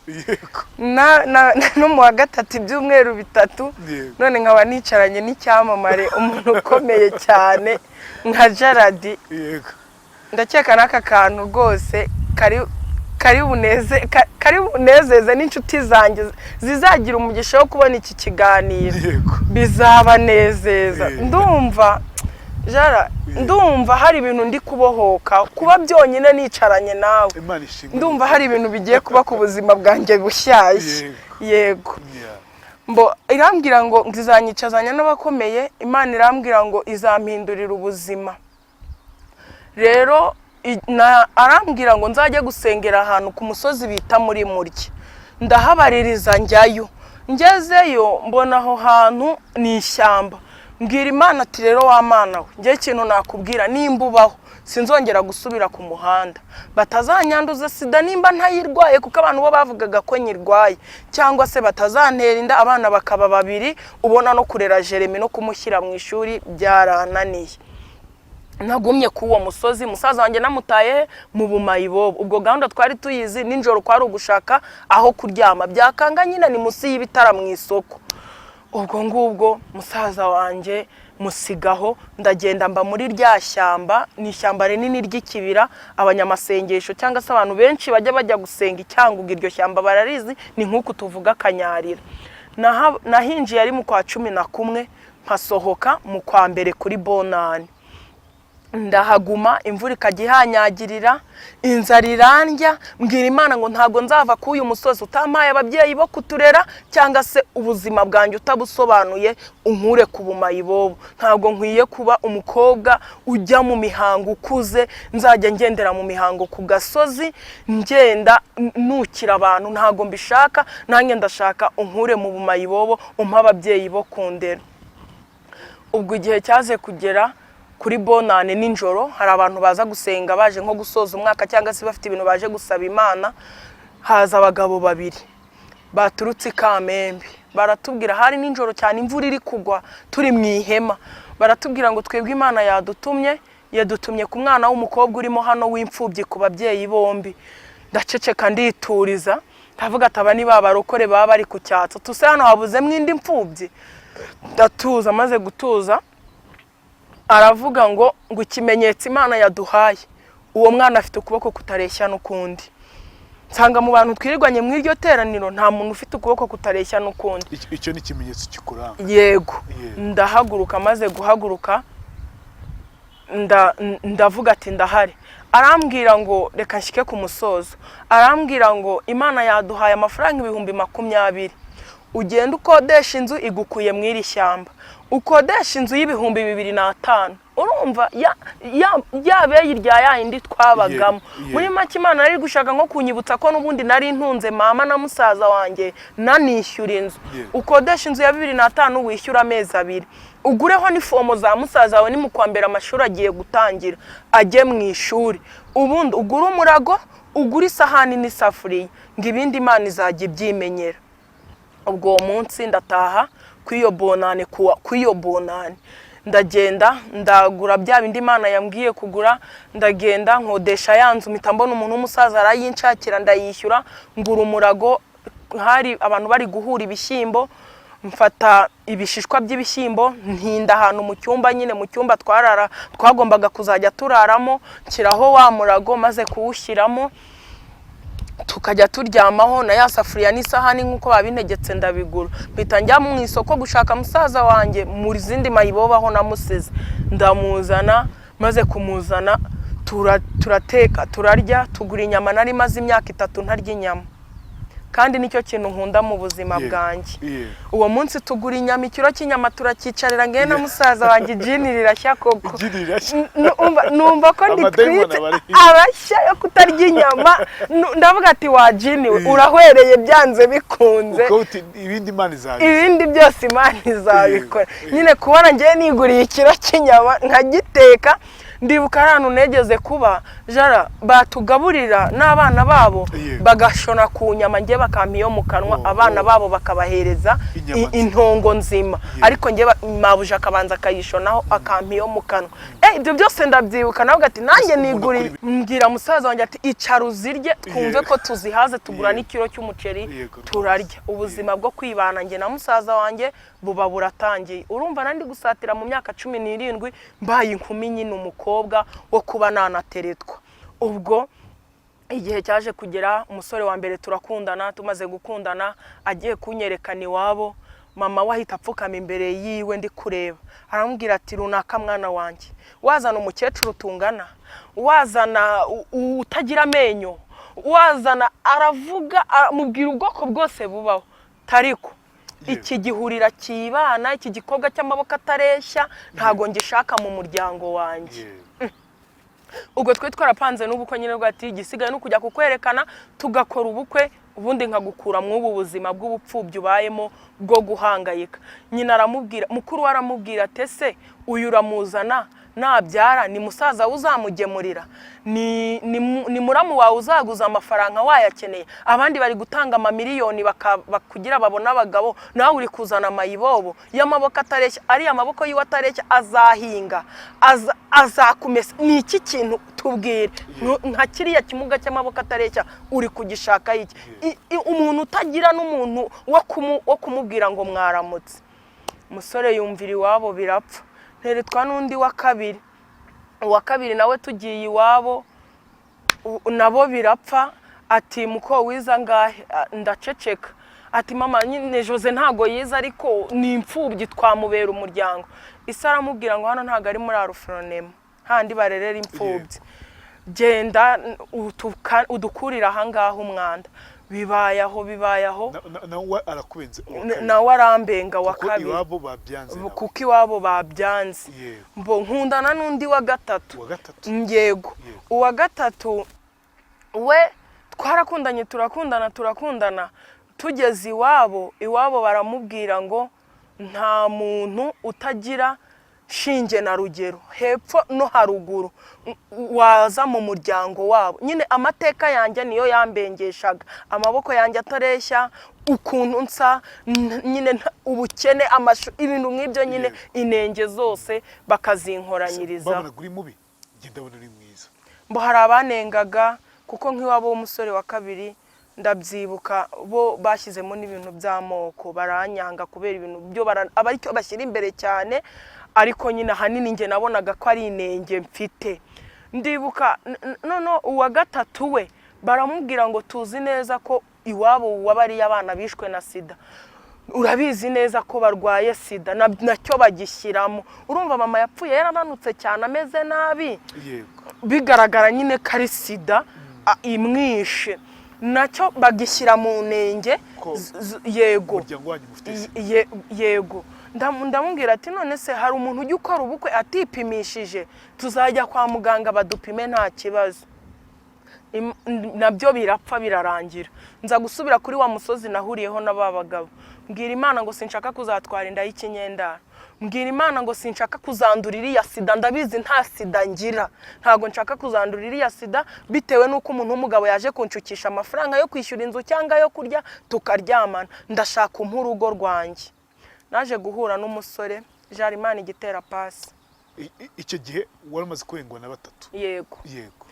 [SPEAKER 1] no mu wa gatatu ibyumweru bitatu none nkaba nicaranye n'icyamamare umuntu ukomeye cyane nka Jarad.
[SPEAKER 2] Yego.
[SPEAKER 1] Ndakeka naka kantu rwose kari bunezeze n'inshuti zanjye zizagira umugisha wo kubona iki kiganiro. Bizabanezeza. Ndumva hari ibintu ndi kubohoka kuba byonyine nicaranye nawe. Ndumva hari ibintu bigiye kuba ku buzima bwanjye bushyashya. Yego. Mbo irambwira ngo ngizanyicazanya n'abakomeye. Imana irambwira ngo izampindurira ubuzima. Rero arambwira ngo nzajye gusengera ahantu ku musozi bita muri Murye. Ndahabaririza njyayo. Ngezeyo mbona aho hantu ni ishyamba. Mbwira Imana ati rero wa Mana we ngiye ikintu nakubwira nimba ubaho sinzongera gusubira ku muhanda. Batazanyanduza sida nimba ntayirwaye kuko abantu bo bavugaga ko nyirwaye cyangwa se batazantera inda abana bakaba babiri ubona no kurera Jeremy no kumushyira mu ishuri byarananiye. Nagumye kuwo musozi musaza wanjye namutaye mu bumayibobo. Ubwo gahunda twari tuyizi ninjoro kwari ugushaka aho kuryama byakanga nyina ni musi y'ibitara mu isoko. Ubwo ngubwo musaza wanjye musigaho ndagenda mba muri rya shyamba ni ishyamba rinini ry'ikibira abanyamasengesho cyangwa se abantu benshi bajya gusenga icyanguga iryo shyamba bararizi ni nkuko tuvuga Kanyarira. Nahinjiye ari mu kwa 11 mpasohoka mu kwa mbere kuri Bonani. Ndahaguma imvura ikagihanyagirira inzara irandya. Mbwira Imana ngo ntago nzava ku uyu musozi utampaye ababyeyi bo kuturera cyangwa se ubuzima bwanjye utabusobanuye unkure ku bumayibobo. Ntago nkwiye kuba umukobwa ujya mu mihango ukuze nzajya ngendera mu mihango ku gasozi ngenda nukira abantu. Ntago mbishaka nanjye ndashaka unkure mu bumayibobo umpa ababyeyi bo kundera. Ubwo igihe cyaze kugera kuri Bonane ninjoro hari abantu baza gusenga baje nko gusoza umwaka cyangwa se bafite ibintu baje gusaba Imana. Haza abagabo 2 baturutse Kamembe baratubwira hari ninjoro cyane imvura iri kugwa turi mu ihema. Baratubwira ngo twebwe Imana yadutumye ku mwana w'umukobwa urimo hano w'imfubyi ku babyeyi bombi. Ndaceceka ndituriza ndavuga ataba ni babarokore baba bari ku cyatso tuse hano habuze mwindi mfubyi. Ndatuza maze gutuza aravuga ngo ikimenyetso Imana yaduhaye uwo mwana afite ukuboko kutareshya n'ukundi. nsanga mu bantu twirirwanye mu iryo teraniro nta muntu ufite ukuboko kutareshya n'ukundi.
[SPEAKER 2] Icyo ni ikimenyetso kikuranga.
[SPEAKER 1] Yego. Ndahaguruka, maze guhaguruka ndavuga ati ndahari. Arambwira ngo reka nshike ku musozo. Arambwira ngo Imana yaduhaye amafaranga 20,000. Ugenda ukodesha inzu igukuye mu iri shyamba. Ukodesha inzu y'2,500. Urumva yabeyi rya yindi twabagamo. Muri make Imana nari gushaka nko kunyibutsa ko nubundi nari ntunze mama na musaza wanjye nanishyura inzu. Ukodesha inzu ya 2,500 wishyura amezi 2. Ugureho n'ifomo za musaza wawe nimukwambera amashuri agiye gutangira ajye mu ishuri. Ubundi ugura umurago, ugura isahani n'isafuriya, ngo ibindi Imana izajya ibyimenyera. Ubwo munsi ndataha kwiyo bonane ndagenda ndagura bya bindi Imana yambwiye kugura, ndagenda nkodesha yanzu mpita mbona umuntu w'umusaza arayinshakira ndayishyura, ngura umurago. Hari abantu bari guhura ibishyimbo, mfata ibishishwa by'ibishyimbo ntinda ahantu mu cyumba, nyine mu cyumba twagombaga kuzajya turaramo, nshyiraho wa murago maze kuwushyiramo tukajya turyamaho na ya safuriya n'isahani nk'uko babintegetse ndabigura. Mpita njya mu isoko gushaka musaza wanjye muri zindi mayibobaho namusize, ndamuzana. Maze kumuzana turateka turarya, tugura inyama. Nari maze imyaka 3 ntarya inyama, kandi nicyo kintu nkunda mu buzima bwanjye. Uwo munsi tugura inyama, ikiro cy'inyama turakicarira ngewe na musaza wanjye, jini rirashya koko. Numva ko nditwite abashya yo kutarya inyama. Ndavuga ati wa jini urahwereye byanze bikunze,
[SPEAKER 2] ibindi Imana izabikora,
[SPEAKER 1] ibindi byose Imana izabikora. Nyine kubona ngewe niguriye ikiro cy'inyama nkagiteka. Ndibuka ahantu negeze kuba jara batugaburira n'abana babo bagashona ku nyama, nge bakampiyo mu kanwa, abana babo bakabahereza intongo nzima, ariko nge mabuja akabanza akayishonaho akampiyo mu kanwa. Ibyo byose ndabyibuka. Navuga ati nanjye niguriye. Mbwira musaza wanjye ati icara uzirye twumve ko tuzihaze, tugura n'ikiro cy'umuceri turarya. Ubuzima bwo kwibana nge na musaza wanjye buba buratangiye. Urumva nandi gusatira mu myaka 17 mbaye inkumi nyine umukobwa wo kuba nanateretwa. Ubwo igihe cyaje kugera, umusore wa mbere turakundana. Tumaze gukundana agiye kunyerekana iwabo, mama wahita apfukama imbere yiwe ndi kureba. Arambwira ati runaka mwana wanjye, wazana umukecuru tungana, wazana utagira amenyo, wazana aravuga mubwira ubwoko bwose bubaho, tariko iki gihurira kibana, iki gikobwa cy'amaboko atareshya ntago ngishaka mu muryango wanjye. Ubwo twe twarapanze n'ubukwe nyine rwati gisigaye no kujya kukwerekana tugakora ubukwe, ubundi nkagukura mu ubu buzima bw'ubupfubyi ubayemo bwo guhangayika. Nyina aramubwira, mukuru aramubwira tese uyu uramuzana nabyara ni musaza uzamugemurira, ni muramu wawe uzaguza amafaranga wayakeneye, abandi bari gutanga amamiliyoni bakugira babona abagabo, nawe uri kuzana amayibobo y'amaboko atareshya. Ari amaboko yiwe atareshya azahinga azakumesa. Ni iki kintu tubwire nka kiriya kimuga cy'amaboko atareshya uri kugishaka iki? Umuntu utagira n'umuntu wo kumubwira ngo mwaramutse. Umusore yumvira iwabo birapfa. Nteretwa n'undi wa kabiri nawe tugiye iwabo nabo birapfa. Ati muko wiza ngahe? Ndaceceka. Ati mama nyine Jose ntago yiza ariko ni imfubyi twamubera umuryango. Isa aramubwira ngo hano ntago ari muri Arufronema handi barerera imfubyi, genda udukurira ahangaha umwanda. Bibayaho nawe arakubenze, nawe arambenga wa kabiri kuko iwabo babyanze. Mbo nkundana n'undi wa gatatu. Ngego uwa gatatu we twarakundanye turakundana. Tugeze iwabo baramubwira ngo nta muntu utagira shinge na rugero, hepfo no haruguru waza mu muryango wabo. Nyine amateka yanjye niyo yambengeshaga, amaboko yanjye atareshya, ukuntu nsa, nyine ubukene, amashu, ibintu nk'ibyo nyine inenge zose bakazinkoranyiriza.
[SPEAKER 2] Babona guri mubi genda bona uri mwiza.
[SPEAKER 1] Mbo hari abanengaga kuko nk'iwabo w'umusore wa kabiri ndabyibuka bo bashyizemo n'ibintu by'amoko, baranyanga kubera ibintu byo abaricyo bashyira imbere cyane. Ariko nyine hanini nge nabonaga ko ari inenge mfite. Ndibuka uwa gatatu we baramubwira ngo tuzi neza ko iwabo wabariye abana bishwe na sida, urabizi neza ko barwaye sida nacyo bagishyiramo. Urumva mama yapfuye yarananutse cyane ameze nabi, bigaragara nyine ko ari sida imwishe, nacyo bagishyira mu nenge. Yego yego, ndamubwira ati none se hari umuntu ujya ukora ubukwe atipimishije, tuzajya kwa muganga badupime nta kibazo. Nabyo birapfa birarangira. Nza gusubira kuri wa musozi nahuriyeho n'aba bagabo, mbwira Imana ngo sinshaka kuzatwara inda y'ikinyendaro, mbwira Imana ngo sinshaka kuzandura iriya sida, ndabizi nta sida ngira, ntago nshaka kuzandura iriya sida bitewe nuko umuntu w'umugabo yaje kunshukisha amafaranga yo kwishyura inzu cyangwa yo kurya tukaryamana, ndashaka urugo rwanjye. Naje guhura n'umusore jari Imana igitera pasi.
[SPEAKER 2] Icyo gihe wari umaze kurengwa na batatu?
[SPEAKER 1] Yego
[SPEAKER 2] yego.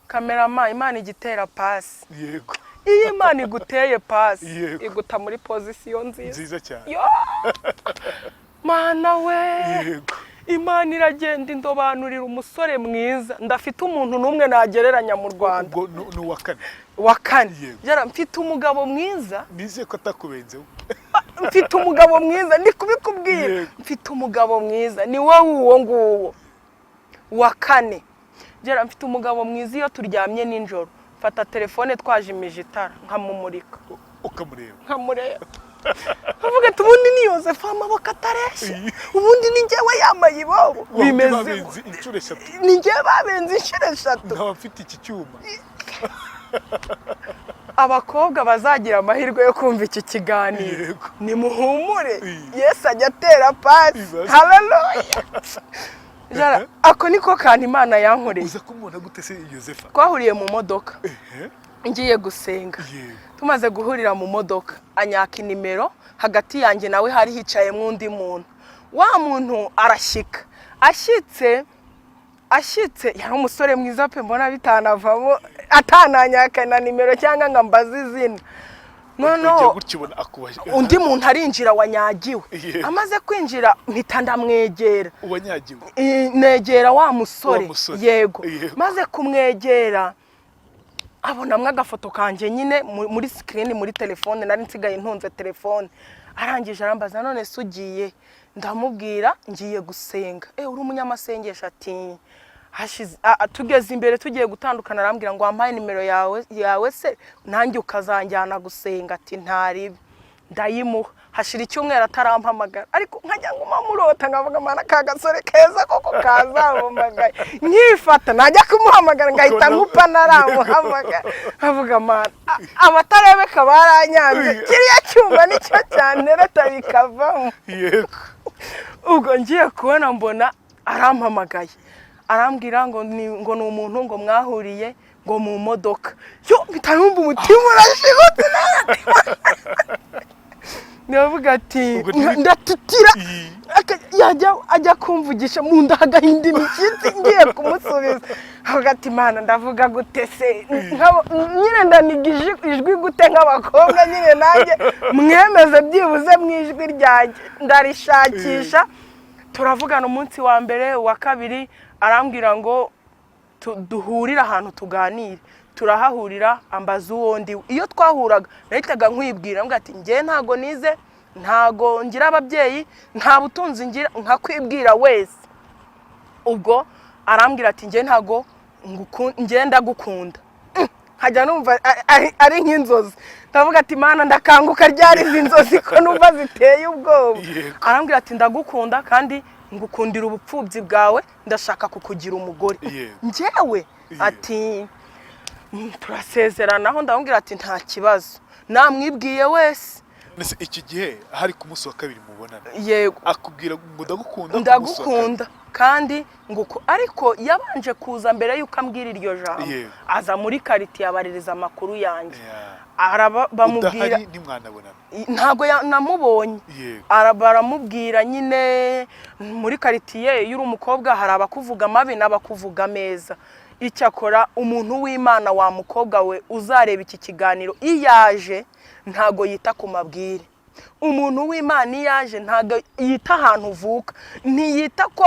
[SPEAKER 1] Kamerama, Imana igitera pasi.
[SPEAKER 2] Yego.
[SPEAKER 1] Iyi Imana iguteye pasi
[SPEAKER 2] iguta
[SPEAKER 1] muri position
[SPEAKER 2] nziza cyane.
[SPEAKER 1] Mana we,
[SPEAKER 2] yego,
[SPEAKER 1] Imana iragenda indobanurira umusore mwiza. Ndafite umuntu numwe nagereranya mu Rwanda.
[SPEAKER 2] Ubwo no
[SPEAKER 1] wa kane. Jara mfite umugabo mwiza.
[SPEAKER 2] Nize ko atakubenzeho.
[SPEAKER 1] Mfite umugabo mwiza, ndi kubikubwira. Mfite umugabo mwiza, ni wowe uwo nguwo. Wa kane. Jara mfite umugabo mwiza, iyo turyamye ninjoro fata telefone twajimije itara nkamumurika.
[SPEAKER 2] Ukamureba?
[SPEAKER 1] Nkamureba. Avuga ati ubundi ni Yozefu amaboko atareshya, ubundi ni njyewe yamaye ibobo.
[SPEAKER 2] Bimeze inshuro 3.
[SPEAKER 1] Ni njyewe babenze inshuro 3.
[SPEAKER 2] Nkaba mfite iki cyuma.
[SPEAKER 1] Abakobwa bazagira amahirwe yo kumva iki kiganiro, ni muhumure, Yesu ajya atera pasi. Haleluya. Jara ako niko kandi Imana yankoreye.
[SPEAKER 2] Uza kumubona gute se Yozefu?
[SPEAKER 1] Twahuriye mu modoka ngiye gusenga, tumaze guhurira mu modoka anyaka inimero, hagati yanjye nawe hari hicaye mwundi muntu. Wa muntu arashyika, ashyitse yari umusore mwiza pe, mbona bitanavamo atananyaka na nimero cyangwa ngambaza izina. Noneho undi muntu arinjira wanyagiwe, amaze kwinjira mpita ndamwegera.
[SPEAKER 2] Uwanyagiwe?
[SPEAKER 1] Negera wa musore. Yego. Maze kumwegera abonamwe agafoto kanje nyine muri screen muri telefone, nari nsigaye ntunze telefone. Arangije arambaza none sugiye, ndamubwira ngiye gusenga. Uri umunyamasengesho? Ati tugeze imbere tugiye gutandukana, arambwira ngo wampaye nimero yawe se nanjye ukazanjyana gusenga. Ati ntaribi. Ndayimuha. Hashira icyumweru atarampamagara, ariko nkajya nguma murota ngavuga Mana ka gasore keza koko kazampamagaye, nkifata najya kumuhamagara ngahita nkupa naramuhamagara. Avuga Mana abatarebeka baranyanze, kiriya cyuma nicyo cyane reta bikavamo.
[SPEAKER 2] Yego.
[SPEAKER 1] Ubwo ngiye kubona mbona arampamagaye, arambwira ngo ni umuntu ngo mwahuriye ngo mu modoka. Yo bitarumva umutima urashigutse. Navuga ati ndatutira, ajya kumvugisha mu nda hagahinda imishyitsi ngiye kumusubiza. Avuga ati Mana ndavuga gute se, nyine ndaniga ijwi gute nk'abakobwa nyine nanjye mwemeze byibuze mu ijwi ryanjye. Ndarishakisha, turavugana umunsi wa mbere, wa kabiri arambwira ngo duhurira ahantu tuganire. Turahahurira, ambaza uwondi. Iyo twahuraga nahitaga nkwibwira ngo ati ngiye ntago nize, ntago ngira ababyeyi, nta butunzi ngira, nkakwibwira wese. Ubwo arambwira ati ngiye ntago ngenda gukunda. Hajya numva ari nk'inzozi. Ndavuga ati Mana ndakanguka ryari izi nzozi ko numva ziteye ubwoba. Arambwira ati ndagukunda kandi ngukundira ubupfubyi bwawe, ndashaka kukugira umugore. Njyewe ati turasezeranaho. Ndamubwira ati nta kibazo, namwibwiye wese.
[SPEAKER 2] Nese iki gihe hari ku munsi wa kabiri mubonana?
[SPEAKER 1] Yego.
[SPEAKER 2] Akubwira ngo ndagukunda?
[SPEAKER 1] Ndagukunda kandi nguko, ariko yabanje kuza mbere yuko ambwira iryo jambo. Aza muri kariti abaririza amakuru yanjye. Bamubwira
[SPEAKER 2] ni mwanabonana?
[SPEAKER 1] Ntago namubonye. Baramubwira nyine muri karitiye y'uri umukobwa hari abakuvuga mabi n'abakuvuga meza. Icyakora umuntu w'Imana wa mukobwa we uzareba iki kiganiro iyaje ntago yita ku mabwire. umuntu w'Imana yaje ntago yita ahantu uvuka, ntiyita ko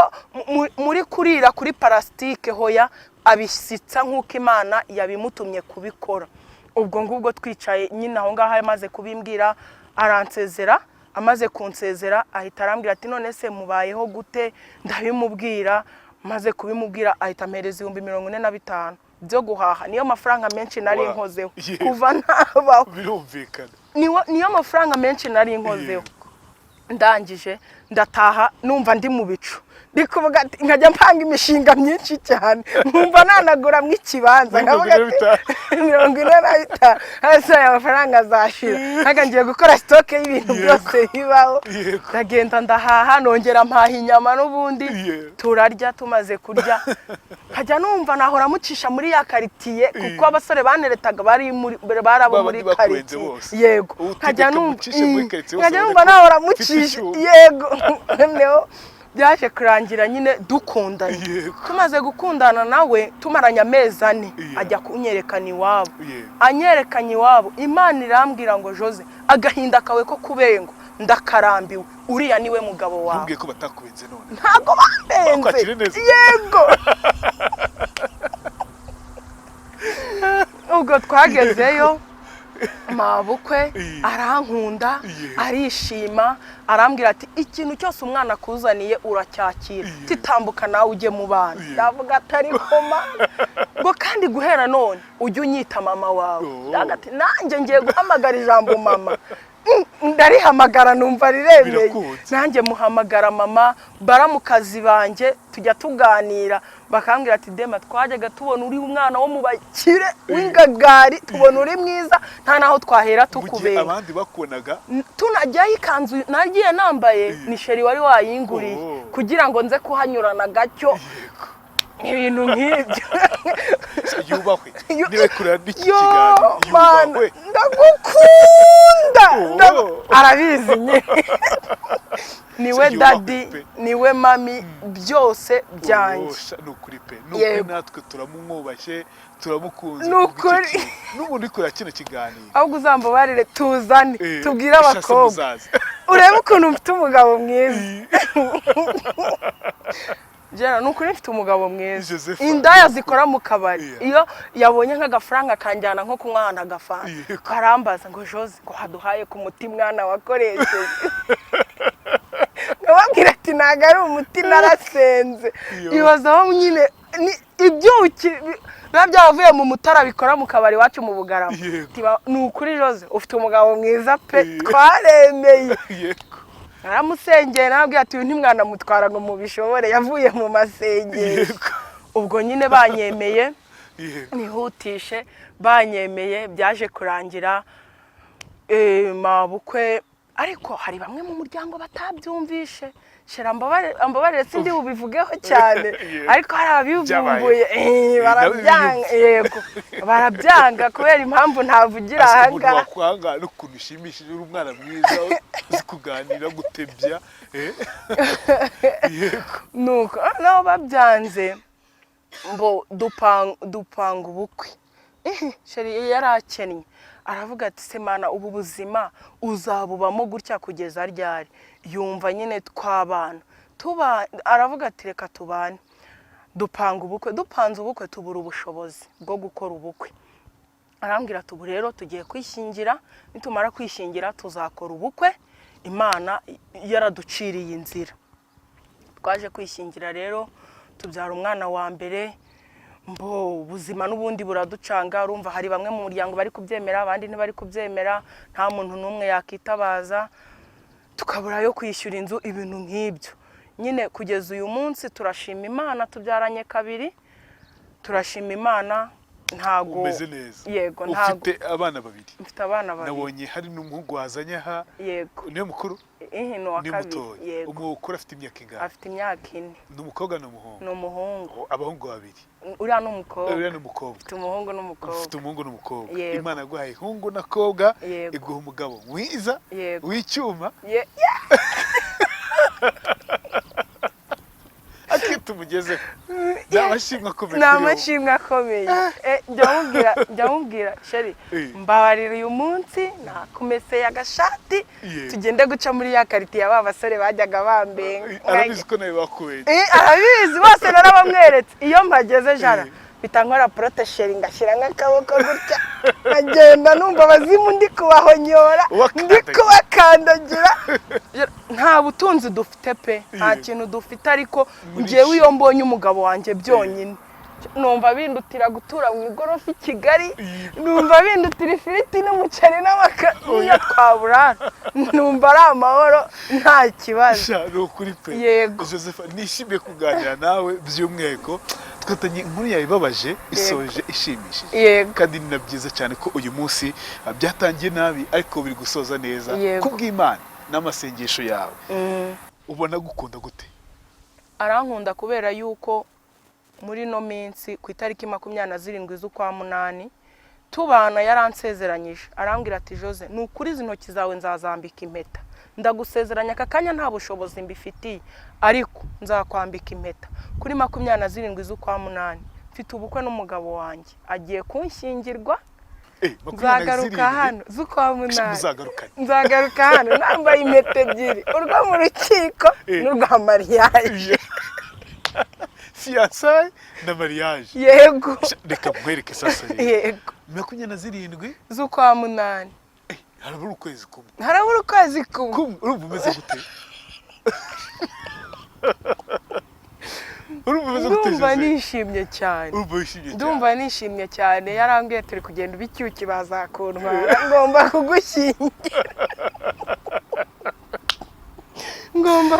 [SPEAKER 1] muri kurira kuri parastike hoya abisitsa nk'uko Imana yabimutumye kubikora. Ubwo ngubwo twicaye nyine aho ngaho amaze kubimbwira aransezera, amaze kunsezera ahita arambwira ati none se mubayeho gute, ndabimubwira, maze kubimubwira ahita ampereza 45,000 byo guhaha. Niyo mafaranga menshi nari nkozeho kuva nabaho,
[SPEAKER 2] birumvikana.
[SPEAKER 1] Niyo mafaranga menshi nari nkozeho. Ndangije ndataha numva ndi mu bicu, ndikuvuga ati nkajya mpanga imishinga myinshi cyane, nkumva nanagura mu ikibanza, ngavuga ati 45 hasi aya mafaranga azashira, nkagangiye gukora stock y'ibintu byose bibaho. Ndagenda ndahaha, nongera mpaha inyama n'ubundi turarya. Tumaze kurya nkajya numva nahora mucisha muri ya quartier, kuko abasore baneretaga barabo muri quartier. Yego, nkajya numva nahora mucisha. Yego, noneho byaje kurangira nyine dukundanye. Tumaze gukundana nawe tumaranya amezi 4 ajya kunyerekana iwabo. Anyerekanye iwabo, Imana irambwira ngo Jose, agahinda kawe ko kubengo ndakarambiwe, uriya niwe mugabo wawe.
[SPEAKER 2] Ntumbwiye ko batakubenze none?
[SPEAKER 1] Ntago bambenze. Yego. Ubwo twagezeyo mabukwe arankunda, arishima, arambwira ati ikintu cyose umwana akuzaniye uracyakira, titambuka nawe ujye mu bana. Ndavuga atari koma ngo kandi guhera none ujye unyita mama wawe. Ndavuga ati nanjye ngiye guhamagara ijambo mama. Ndarihamagara numva riremeye, nanjye muhamagara mama. Baramukazi banje tujya tuganira, bakambwira ati Dema, twajyaga tubona uri umwana wo mubakire w'ingagari, tubona uri mwiza, nta naho twahera tukubera.
[SPEAKER 2] Abandi bakonaga
[SPEAKER 1] tunajyayo ikanzu nagiye nambaye ni sheri wari wayinguriye kugira ngo nze kuhanyurana gacyo. Ibintu nk'ibyo
[SPEAKER 2] yubahwe. Niwe kurana iki kiganiro yubahwe.
[SPEAKER 1] Ndagukunda. Arabizi nye. Niwe daddy, niwe mami, byose byanjye.
[SPEAKER 2] Nukuri pe, nukuri natwe turamumwubashye, turamukunze.
[SPEAKER 1] Nukuri
[SPEAKER 2] n'ubundi ko yakina kiganiro.
[SPEAKER 1] Ahubwo uzambabarire tuzane tubwira abakobwa urebe ukuntu mfite umugabo mwiza. Jana nukuri mfite umugabo mwiza. Indaya zikora mu kabari, iyo yabonye nk'agafaranga kanjyana nko kumwana agafana, karambaza ngo Jose, ngo haduhaye ku muti mwana wakoresheje. Ngababwira ati ntago ari umuti narasenze. Ibazaho nyine ibyuki byavuye mu mutara bikora mu kabari wacu mu Bugarama. Nukuri Jose ufite umugabo mwiza pe, twaremeye. Aramusengeye nabwiye ati uyu ntimwana mutwara ngo mubishobore, yavuye mu masengero. Ubwo nyine banyemeye, nihutishe, banyemeye, byaje kurangira mabukwe. Ariko hari bamwe mu muryango batabyumvishe, shera ambabarire sindi bubivugeho cyane, ariko hari abivumbuye barabyanga. Yego, barabyanga kubera impamvu ntavugira ahanga.
[SPEAKER 2] Wakwanga no kunushimishije uri umwana mwiza zikuganira gutebya. Yego,
[SPEAKER 1] nuko no babyanze mbo dupanga ubukwe. Sheri yarakennye, aravuga ati se mana ubu buzima uzabubamo gutya kugeza ryari? Yumva nyine twabana aravuga ati reka tubane. Dupanga ubukwe, dupanze ubukwe tubura ubushobozi bwo gukora ubukwe. Arambwira ati ubu rero tugiye kwishingira, nitumara kwishingira tuzakora ubukwe, Imana yaraduciriye inzira. Twaje kwishingira rero tubyara umwana wa mbere. Mbo ubuzima n'ubundi buraducanga, urumva hari bamwe mu muryango bari kubyemera, abandi ntibari kubyemera, nta muntu n'umwe yakitabaza, tukabura yo kwishyura inzu, ibintu nk'ibyo. Nyine kugeza uyu munsi turashima Imana, tubyaranye kabiri, turashima Imana. Ntago
[SPEAKER 2] umeze neza.
[SPEAKER 1] Yego, ntago.
[SPEAKER 2] Ufite abana babiri?
[SPEAKER 1] Mfite abana babiri.
[SPEAKER 2] Nabonye hari n'umuhungu wazanye aha.
[SPEAKER 1] Yego.
[SPEAKER 2] Niwe mukuru?
[SPEAKER 1] No wa kabiri. Yego.
[SPEAKER 2] Umukuru afite imyaka ingahe?
[SPEAKER 1] Afite imyaka 4.
[SPEAKER 2] N'umukobwa n'umuhungu?
[SPEAKER 1] N'umuhungu.
[SPEAKER 2] Abahungu babiri?
[SPEAKER 1] Uriya n'umukobwa.
[SPEAKER 2] Uriya n'umukobwa.
[SPEAKER 1] Ufite umuhungu n'umukobwa.
[SPEAKER 2] Ufite umuhungu n'umukobwa. Imana yaguhaye hungu n'akobwa, iguha umugabo mwiza w'icyuma. tumugezeho n'amashimwe akomeye
[SPEAKER 1] n'amashimwe akomeye njya mubwira sheri mbabarira uyu munsi nakumeseye agashati tugende guca muri ya kariti ya ba basore bajyaga bambenga
[SPEAKER 2] arabizi ko nawe bakubeye
[SPEAKER 1] arabizi bose narabamweretse iyo mpageze jara bita nkora protesheri ngashyira nk'akaboko gutya nkagenda numva abazimu ndi kubahonyora ndi kubakandagira nta butunzi dufite pe nta kintu dufite ariko njyewe iyo mbonye umugabo wanjye byonyine numva bindutira gutura mu igorofa I Kigali numva bindutira ifiriti n'umuceri n'amakariya twaburana numva ari amahoro nta kibazo
[SPEAKER 2] ni ukuri pe
[SPEAKER 1] yego
[SPEAKER 2] Joseph nishimiye kuganira nawe by'umweko twatanye inkuru yawe ibabaje isoje ishimishije kandi ni byiza cyane ko uyu munsi byatangiye nabi ariko biri gusoza neza kubw'Imana n'amasengesho yawe ubona gukunda gute
[SPEAKER 1] arankunda kubera yuko muri no minsi ku itariki 27 z'ukwa munani tubana yaransezeranyije arambwira ati Jose nukuri zintoki zawe nzazambika impeta ndagusezeranya akakanya nta bushobozi mbifitiye ariko nzakwambika impeta kuri 27 z'ukwa munani mfite ubukwe n'umugabo wanjye agiye kunshyingirwa nzagaruka hano z'ukwa munani nzagaruka hano nambaye impeta ebyiri urwo mu rukiko n'urwa mariage
[SPEAKER 2] fiançailles na mariage
[SPEAKER 1] yego
[SPEAKER 2] reka mwereke sasa
[SPEAKER 1] yego
[SPEAKER 2] 27
[SPEAKER 1] z'ukwa munani
[SPEAKER 2] harabura ukwezi kumwe
[SPEAKER 1] urumva
[SPEAKER 2] umeze gute
[SPEAKER 1] ndumva nishimye cyane ndumva nishimye cyane yarambwiye turi kugenda ubicyuki bazakuntwara ngomba kugushyingira ngomba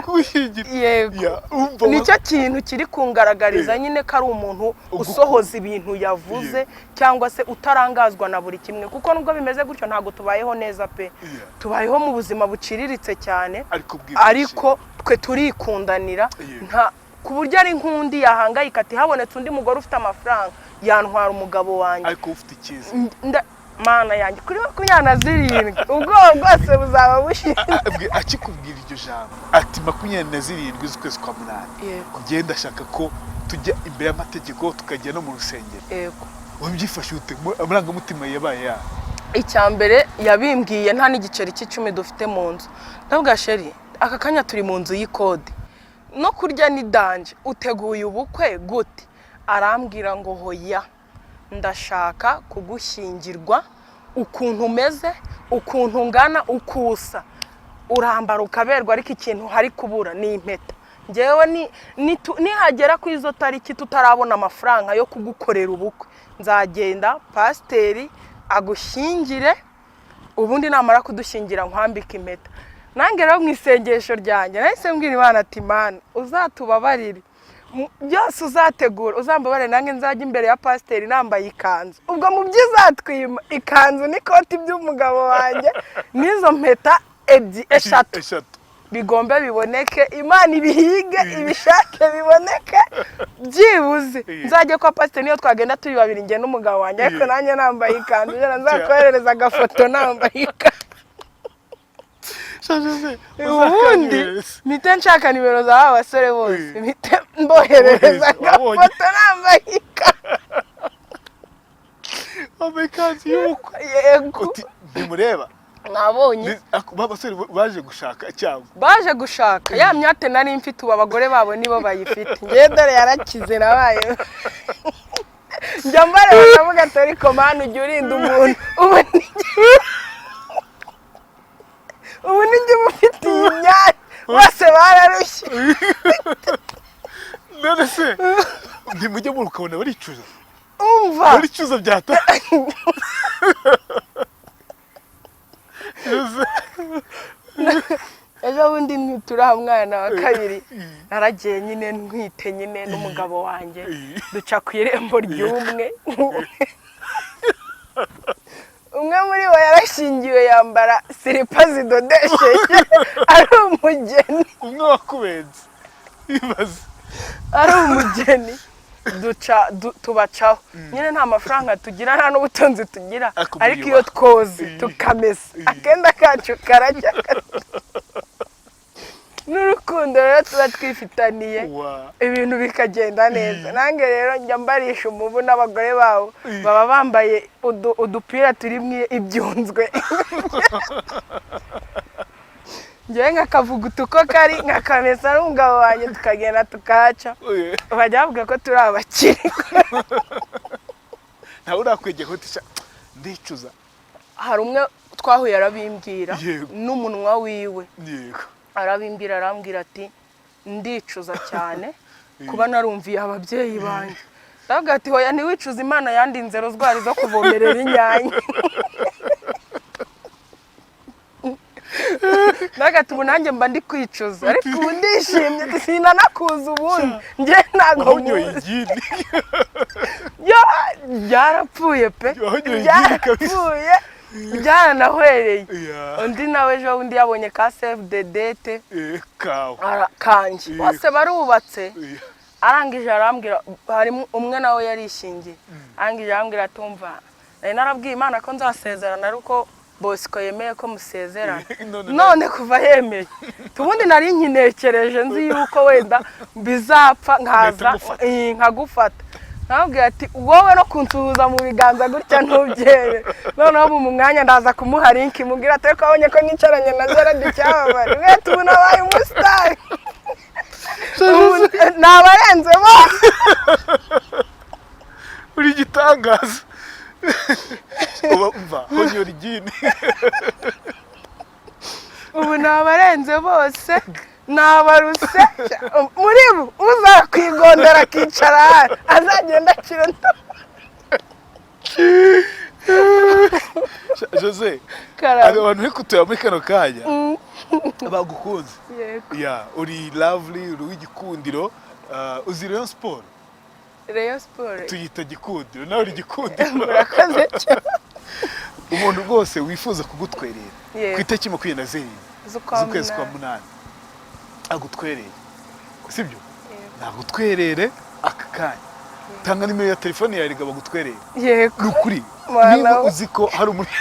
[SPEAKER 1] kugushyingira yego nicyo kintu kiri kungaragariza nyine ko ari umuntu usohoza ibintu yavuze cyangwa se utarangazwa na buri kimwe kuko nubwo bimeze gutyo ntago tubayeho neza pe tubayeho mu buzima buciriritse cyane ariko twe turikundanira nta ku buryo ari nkundi yahangayika ati habonetse undi mugore ufite amafaranga yantwara umugabo wanjye
[SPEAKER 2] ariko ufite ikiza
[SPEAKER 1] mana yanjye kuri 27 ubwo bwose buzaba bushinzwe
[SPEAKER 2] akikubwira iryo jambo ati 27 z'ukwezi kwa munani kugenda ashaka ko tujya imbere y'amategeko tukajya no mu rusengero
[SPEAKER 1] yego
[SPEAKER 2] wabyifashe ute amarangamutima yabaye ya
[SPEAKER 1] icyambere yabimbwiye nta n'igiceri cy'icumi dufite mu nzu ndavuga sheri aka kanya turi mu nzu y'ikode no kurya ni danje uteguye ubukwe gute arambwira ngo hoya ndashaka kugushyingirwa ukuntu umeze ukuntu ngana ukusa urambara ukaberwa ariko ikintu hari kubura ni impeta ngewe nihagera ku izo tariki tutarabona amafaranga yo kugukorera ubukwe nzagenda pasiteri agushyingire ubundi namara kudushyingira nkwambika impeta nange rero mu isengesho ryanjye nahise mbwira Imana ati Mana uzatubabarire byose uzategura uzambabarire nange nzajya imbere ya pasiteri nambaye ikanzu ubwo mu byizatwima ikanzu n'ikoti by'umugabo wanjye n'izo mpeta eshatu bigombe biboneke Imana ibihige ibishake biboneke byibuze nzajye kwa pasiteri niyo twagenda turi babiri nge n'umugabo wanjye ariko nanjye nambaye ikanzu nzakoherereza agafoto nambaye ikanzu ubundi mpite nshaka nimero za abasore bose mpite mboherereza agafoto nambaye
[SPEAKER 2] ikanzu y'ubukwe
[SPEAKER 1] yego
[SPEAKER 2] ntimureba
[SPEAKER 1] nabonye
[SPEAKER 2] abasore baje gushaka cyangwa
[SPEAKER 1] baje gushaka ya myate nari mfite ubu abagore babo nibo bayifite ngewe dore yarakize nabaye njya mbareba ndavuga ati ariko mana ujya urinda umuntu ubu nijye mufitiye imyanya bose bararushye
[SPEAKER 2] none se ntimujye muri ukabona baricuza
[SPEAKER 1] umva
[SPEAKER 2] baricuza byata
[SPEAKER 1] ejo bundi ntituraha umwana wa kabiri naragiye nyine ntwite nyine n'umugabo wanjye duca ku irembo ry'umwe umwe muri bo yarashingiwe yambara silipa zidodesheje ari umugeni
[SPEAKER 2] umwe wakubenze ibaze
[SPEAKER 1] ari umugeni tubacaho nyine nta mafaranga tugira nta n'ubutunzi tugira ariko iyo twoze tukamesa akenda kacu karajya n'urukundo rero tuba twifitaniye ibintu bikagenda neza. Nange rero njya mbarisha umubu n'abagore bawo baba bambaye udupira turimo ibyunzwe. Njyewe nkakavuguta uko kari nkakamesa n'umugabo wanjye tukagenda tukahaca bajya bavuga ko turi abakire.
[SPEAKER 2] Ntawe urakwegeye ko ndicuza.
[SPEAKER 1] Hari umwe twahuye arabimbwira n'umunwa wiwe arabimbwira arambwira ati ndicuza cyane kuba narumviye ababyeyi banjye. Ndavuga ati hoya ntiwicuza, Imana yandinze rozwari zo kuvomerera inyanya. Nagati ubu nanjye mba ndi kwicuza ariko ubu ndishimye sinanakuza ubundi njye ntago
[SPEAKER 2] igini.
[SPEAKER 1] Byarapfuye pe, byarapfuye byaranahwereye. Undi nawe ejo undi yabonye ka save the date kanje bose barubatse. Arangije arambwira hari umwe nawe yarishingiye. Arangije arambwira tumva narabwiye Imana ko nzasezerana ariko Bosco yemeye ko musezerana. None kuva yemeye tubundi nari nkinekereje nzi yuko wenda bizapfa nkaza nkagufata. Nababwira ati wowe no kunsuhuza mu biganza gutya ntubyere. Noneho mu mwanya ndaza kumuha link mubwira ati ko abonye ko nicaranye na Gerard cyababari we tubona baye umustar. Nabarenze bose
[SPEAKER 2] uri gitangaza. Umva honyora igini.
[SPEAKER 1] Ubu nabarenze bose nabaruse muri bo uzakwigondera akicara azagenda akira.
[SPEAKER 2] Jose abantu uri kutuya muri kano kanya bagukunze. Uri lovely, uri w'igikundiro. Uzi Rayon Sport?
[SPEAKER 1] Rayon Sport
[SPEAKER 2] tuyita gikundiro, nawe uri gikundiro.
[SPEAKER 1] Murakoze cyane.
[SPEAKER 2] Umuntu rwose wifuza kugutwerera ku itariki 27 z'ukwezi kwa munani agutwereye, sibyo? Nagutwerere aka kanya. Tanga nimero ya telefone yawe rigaba gutwereye.
[SPEAKER 1] Yego.
[SPEAKER 2] Nukuri niba uzi ko hari umuntu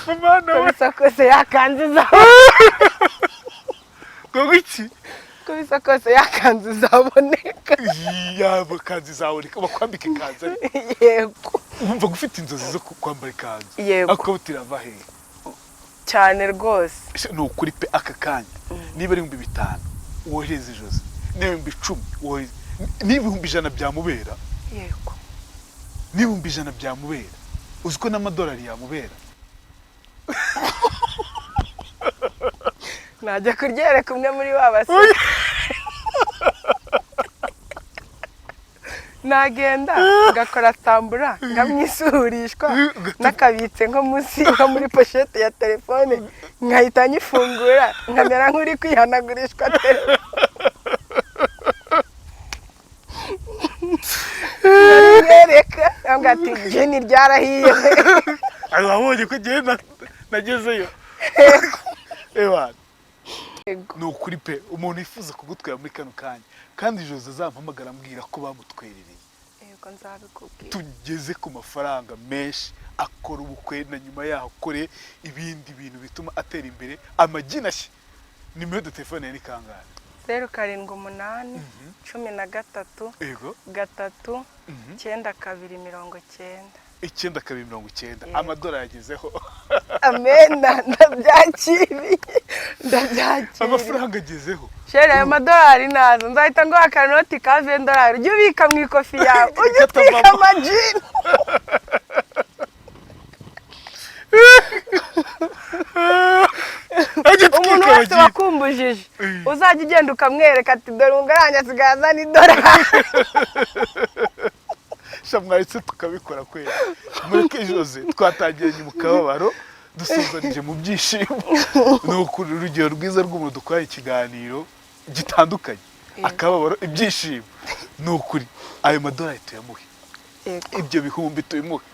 [SPEAKER 2] mama nawe
[SPEAKER 1] kose yakanziza.
[SPEAKER 2] Gogi
[SPEAKER 1] Kubisa kose yakanzu zaboneka.
[SPEAKER 2] Yabo kanzu zaboneka bakwambika kanzu.
[SPEAKER 1] Yego.
[SPEAKER 2] Umva gufite inzozi zo kwambara kanzu.
[SPEAKER 1] Yego.
[SPEAKER 2] Akabutira vahe.
[SPEAKER 1] Cyane rwose.
[SPEAKER 2] No kuri pe aka kanya. Niba ari 500 wohereze Jose. Niba 10 wohereze. Niba 100 byamubera.
[SPEAKER 1] Yego.
[SPEAKER 2] Niba 100 byamubera. Uziko n'amadolari yamubera.
[SPEAKER 1] Najya kuryereka umwe muri babase. Nagenda ngakora tambura ngamwisurishwa nakabitse nko munsi nko muri pochette ya telefone nkahita nyifungura nkamera nk'uri kwihanagurishwa telefone. Yareka ngati jeni ryarahiye.
[SPEAKER 2] Ari wabonye ko genda nagezeyo. Ewa. No kuri pe umuntu yifuza kugutwera muri kano kanya kandi Jose azampamagara ambwira ko bamutwerereye.
[SPEAKER 1] Yego nzabikubwira.
[SPEAKER 2] Tugeze ku mafaranga menshi akora ubukwe na nyuma yaho kore ibindi bintu bituma atera imbere amaginashye. Nimero de telefone ni kangahe?
[SPEAKER 1] 078 13
[SPEAKER 2] Yego
[SPEAKER 1] 3 9290.
[SPEAKER 2] 990 amadolari yagezeho.
[SPEAKER 1] Amena ndabyakiriye.
[SPEAKER 2] Amafaranga agezeho.
[SPEAKER 1] Shere ayo madolari nazo nzahita ngo akanoti ka $20 ujye ubika mu ikofi yawe ujye utwika amajini. Umuntu wese wakumbujije uzajya ugenda ukamwereka ati dore ungaranya sigaza ni $.
[SPEAKER 2] Shamwaritse tukabikora kwera. Muri Jose twatagiye mu kababaro dusuzanije mu byishimo. No kuri urugero rwiza rw'umuntu dukora ikiganiro gitandukanye. Akababaro ibyishimo. No kuri ayo madolari tuyamuhe. Ibyo bihumbi tuyimuhe.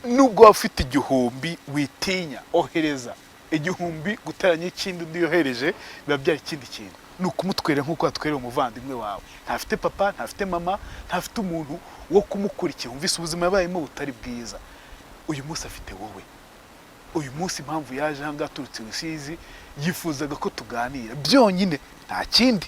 [SPEAKER 2] Nubwo afite igihumbi witinya ohereza. Igihumbi guteranya ikindi ndiyohereje biba byari ikindi kintu. Nukumutwerera nkuko atwerera umuvandimwe wawe. Ntafite papa, ntafite mama, ntafite umuntu wo kumukurikira. Umvise ubuzima yabayemo butari bwiza. Uyu munsi afite wowe. uyu munsi impamvu yaje hanga aturutse Rusizi yifuzaga ko tuganira byonyine nta kindi.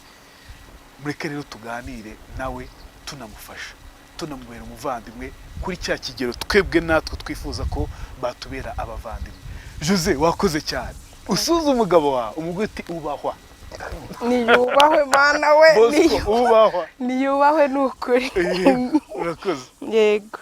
[SPEAKER 2] Mureke rero tuganire nawe tunamufasha tunamubera umuvandimwe kuri cya kigero twebwe natwe twifuza ko batubera abavandimwe. Jose wakoze cyane. Usuza umugabo wawe umugore uti ubahwa.
[SPEAKER 1] Niyubahwe mana we.
[SPEAKER 2] Ubahwa.
[SPEAKER 1] Niyubahwe nukuri.
[SPEAKER 2] Urakoze.
[SPEAKER 1] Yego.